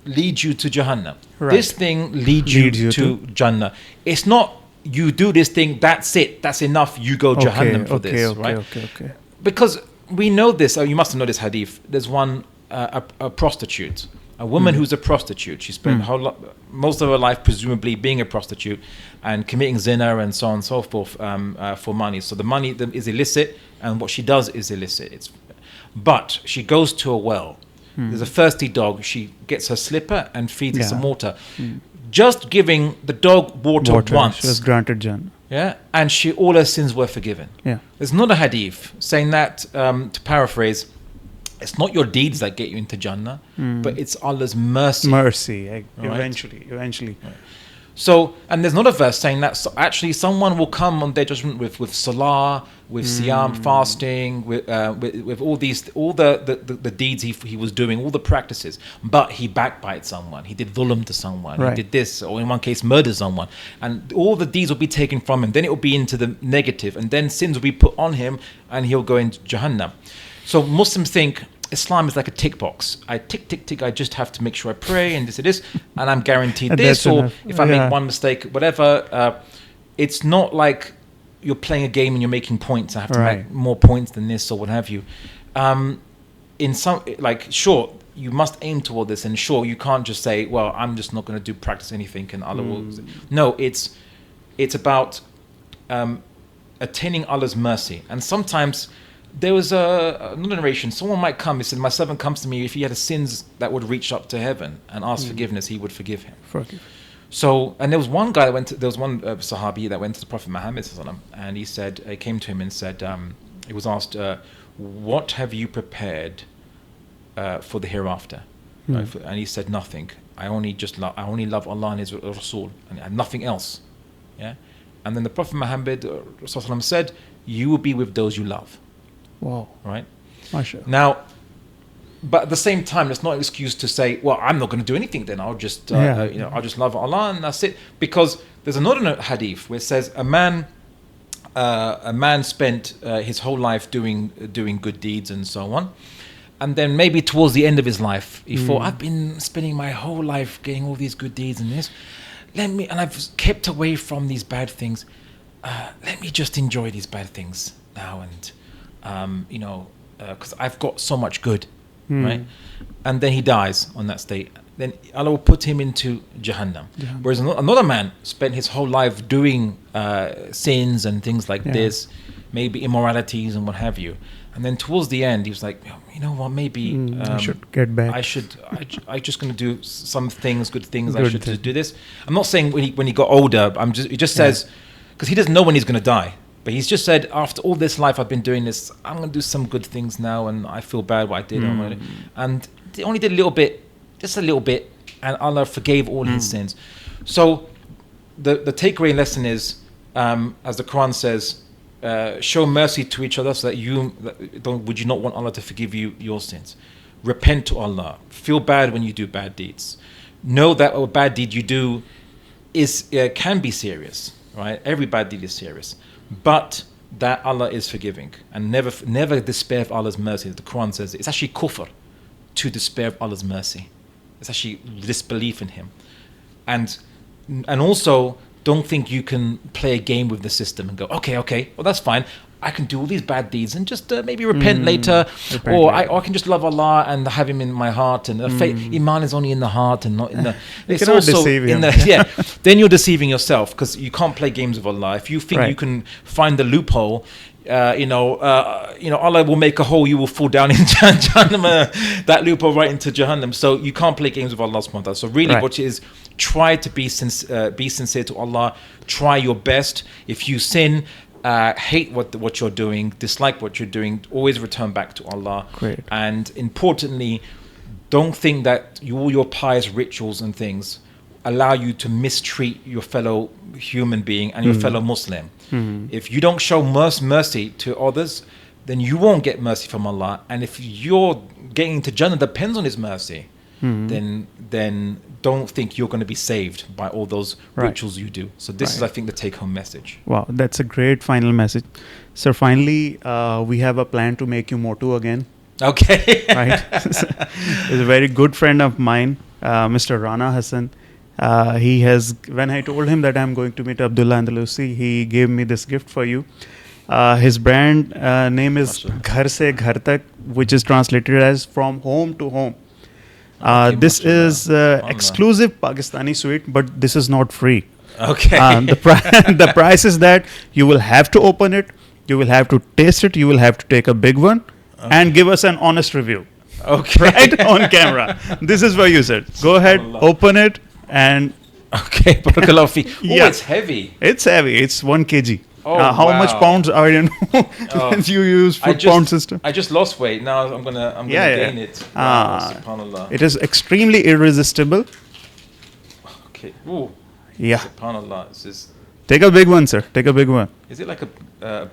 Speaker 1: leads you to Jahannam. Right. This thing leads you to Jannah. It's not you do this thing, that's it, that's enough, you go Jahannam for this, right? Okay. Because we know this, you must know this hadith. There's one, a prostitute, a woman who's a prostitute. She spent most of her life presumably being a prostitute and committing zina and so on and so forth for money. So the money is illicit, and what she does is illicit. But she goes to a well. There's a thirsty dog. She gets her slipper and feeds it some water. Just giving the dog water once.
Speaker 3: She was granted Jannah.
Speaker 1: Yeah, and all her sins were forgiven.
Speaker 3: Yeah.
Speaker 1: There's not a hadith saying that, to paraphrase, It's not your deeds that get you into Jannah, but it's Allah's mercy.
Speaker 3: Mercy,
Speaker 1: Right.
Speaker 3: eventually.
Speaker 1: So, and there's not a verse saying that actually someone will come on their judgment with salah, with siyam, fasting, with all the deeds he was doing, all the practices, but he backbited someone, he did dhulm to someone,
Speaker 3: Right.
Speaker 1: he did this, or in one case murdered someone, and all the deeds will be taken from him. Then it will be into the negative, and then sins will be put on him, and he'll go into Jahannam. So Muslims think Islam is like a tick box. I tick. I just have to make sure I pray and this, and I'm guaranteed
Speaker 3: And
Speaker 1: this.
Speaker 3: that's
Speaker 1: Or
Speaker 3: enough.
Speaker 1: if I
Speaker 3: Yeah.
Speaker 1: make one mistake, whatever. It's not like you're playing a game and you're making points. I have to
Speaker 3: Right.
Speaker 1: make more points than this or what have you. In some, like, sure, you must aim toward this, and sure, you can't just say, well, I'm just not going to practice anything, and Allah will. No, it's about attaining Allah's mercy, and sometimes. There was another narration. Someone might come. He said, "My servant comes to me. If he had sins that would reach up to heaven and ask forgiveness, he would forgive him."
Speaker 3: Forgive.
Speaker 1: So, and there was one guy that went. There was one Sahabi that went to the Prophet Muhammad ﷺ, and he said, he came to him and said, he was asked, "What have you prepared for the hereafter?" And he said, "Nothing. I only love Allah and His Rasul, and I have nothing else." Yeah. And then the Prophet Muhammad ﷺ said, "You will be with those you love."
Speaker 3: Wow.
Speaker 1: Right.
Speaker 3: Mashallah.
Speaker 1: Now, but at the same time, it's not an excuse to say, "Well, I'm not going to do anything. Then I'll just, I'll just love Allah and that's it." Because there's another hadith where it says a man spent his whole life doing good deeds and so on, and then maybe towards the end of his life, he thought, "I've been spending my whole life getting all these good deeds and this. And I've kept away from these bad things. Let me just enjoy these bad things now and." Because I've got so much good, right? And then he dies on that state. Then Allah will put him into Jahannam. Whereas another man spent his whole life doing sins and things like this, maybe immoralities and what have you. And then towards the end, he was like, "You know what? Maybe
Speaker 3: I should get back.
Speaker 1: I'm just going to do some things, good things. I should do this." I'm not saying when he got older. He just says, because he doesn't know when he's going to die. But he's just said, after all this life I've been doing this, I'm going to do some good things now, and I feel bad what I did. And he only did a little bit, just a little bit, and Allah forgave all his sins. So the takeaway lesson is, as the Quran says, show mercy to each other so that would you not want Allah to forgive you your sins? Repent to Allah. Feel bad when you do bad deeds. Know that a bad deed you do can be serious, right? Every bad deed is serious. But that Allah is forgiving, and never despair of Allah's mercy. The Quran says it's actually kufr to despair of Allah's mercy. It's actually disbelief in Him, and also don't think you can play a game with the system and go, okay, well that's fine. I can do all these bad deeds and just maybe repent later, or I can just love Allah and have Him in my heart. And Iman is only in the heart and not in the. It's also in the Then you're deceiving yourself, because you can't play games with Allah. If you think you can find the loophole, Allah will make a hole. You will fall down in Jahannam, that loophole right into Jahannam. So you can't play games with Allah subhanahu wa ta'ala. So really, what it is, try to be sincere to Allah. Try your best. If you sin. Hate what you're doing, dislike what you're doing, always return back to Allah.
Speaker 3: Great.
Speaker 1: And importantly, don't think that all your pious rituals and things allow you to mistreat your fellow human being and your fellow Muslim. If you don't show mercy to others, then you won't get mercy from Allah. And if you're getting to Jannah depends on His mercy, then don't think you're going to be saved by all those rituals you do. So this is, I think, the take-home message.
Speaker 3: Wow, that's a great final message. So finally, we have a plan to make you Motu again.
Speaker 1: Okay.
Speaker 3: Right. He's a very good friend of mine, Mr. Rana Hassan. When I told him that I'm going to meet Abdullah Andalusi, he gave me this gift for you. His brand name is Ghar Se Ghar Tak, which is translated as from home to home. This is exclusive Pakistani sweet, but this is not free.
Speaker 1: Okay.
Speaker 3: The price is that you will have to open it, you will have to taste it, you will have to take a big one, and give us an honest review.
Speaker 1: Okay.
Speaker 3: Right on camera. This is what you said. Go ahead, open it, and
Speaker 1: okay. Barakallahu fi. Oh, it's heavy.
Speaker 3: It's heavy. It's 1 kg.
Speaker 1: Oh,
Speaker 3: How much
Speaker 1: wow.
Speaker 3: pounds are you you use for pound system?
Speaker 1: I just lost weight. Now I'm gonna gain it. Wow, subhanallah.
Speaker 3: It is extremely irresistible.
Speaker 1: Okay. Ooh.
Speaker 3: Yeah.
Speaker 1: Subhanallah. This is.
Speaker 3: Take a big one, sir. Take a big one.
Speaker 1: Is it like a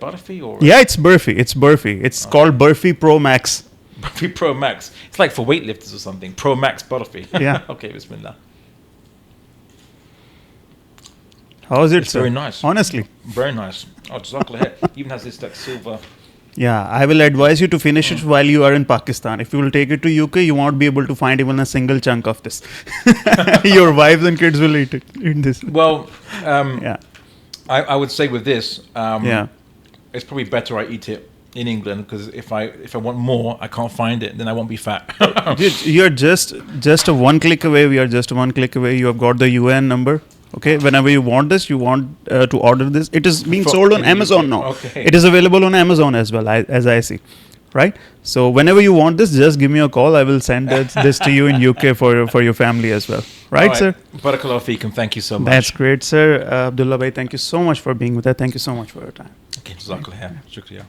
Speaker 1: Burfi or?
Speaker 3: Yeah, it's Burfi. It's Burfi. It's called Burfi Pro Max.
Speaker 1: Burfi Pro Max. It's like for weightlifters or something. Pro Max Burfi.
Speaker 3: Yeah.
Speaker 1: Okay. Bismillah.
Speaker 3: How is it,
Speaker 1: It's
Speaker 3: sir?
Speaker 1: very nice.
Speaker 3: Honestly.
Speaker 1: Very nice. Oh, Jazakallah khair. Even has this like silver.
Speaker 3: Yeah, I will advise you to finish it while you are in Pakistan. If you will take it to UK, you won't be able to find even a single chunk of this. Your wives and kids will eat it. Eat this.
Speaker 1: Well,
Speaker 3: Yeah.
Speaker 1: I would say with this,
Speaker 3: Yeah.
Speaker 1: it's probably better I eat it in England because if I want more, I can't find it, then I won't be fat.
Speaker 3: You're just a one click away. We are just one click away. You have got the UN number. Okay, whenever you want this, you want to order this. It is being sold on Amazon now.
Speaker 1: Okay.
Speaker 3: It is available on Amazon as well, as I see. Right? So whenever you want this, just give me a call. I will send this to you in UK for your family as well. Right, sir?
Speaker 1: Barakallahu feekum. Thank you so much.
Speaker 3: That's great, sir. Abdullah bhai, thank you so much for being with us. Thank you so much for your time.
Speaker 1: Okay, Jazakallah khair. Shukriya.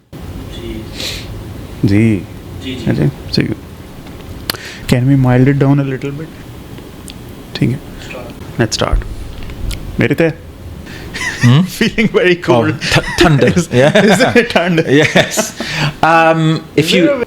Speaker 3: Ji. So can we mild it down a little bit? ठीक है. Let's start. मेरे थे. Feeling very cold.
Speaker 1: Thunder. Yeah.
Speaker 3: Is it thunder?
Speaker 1: Yes. If you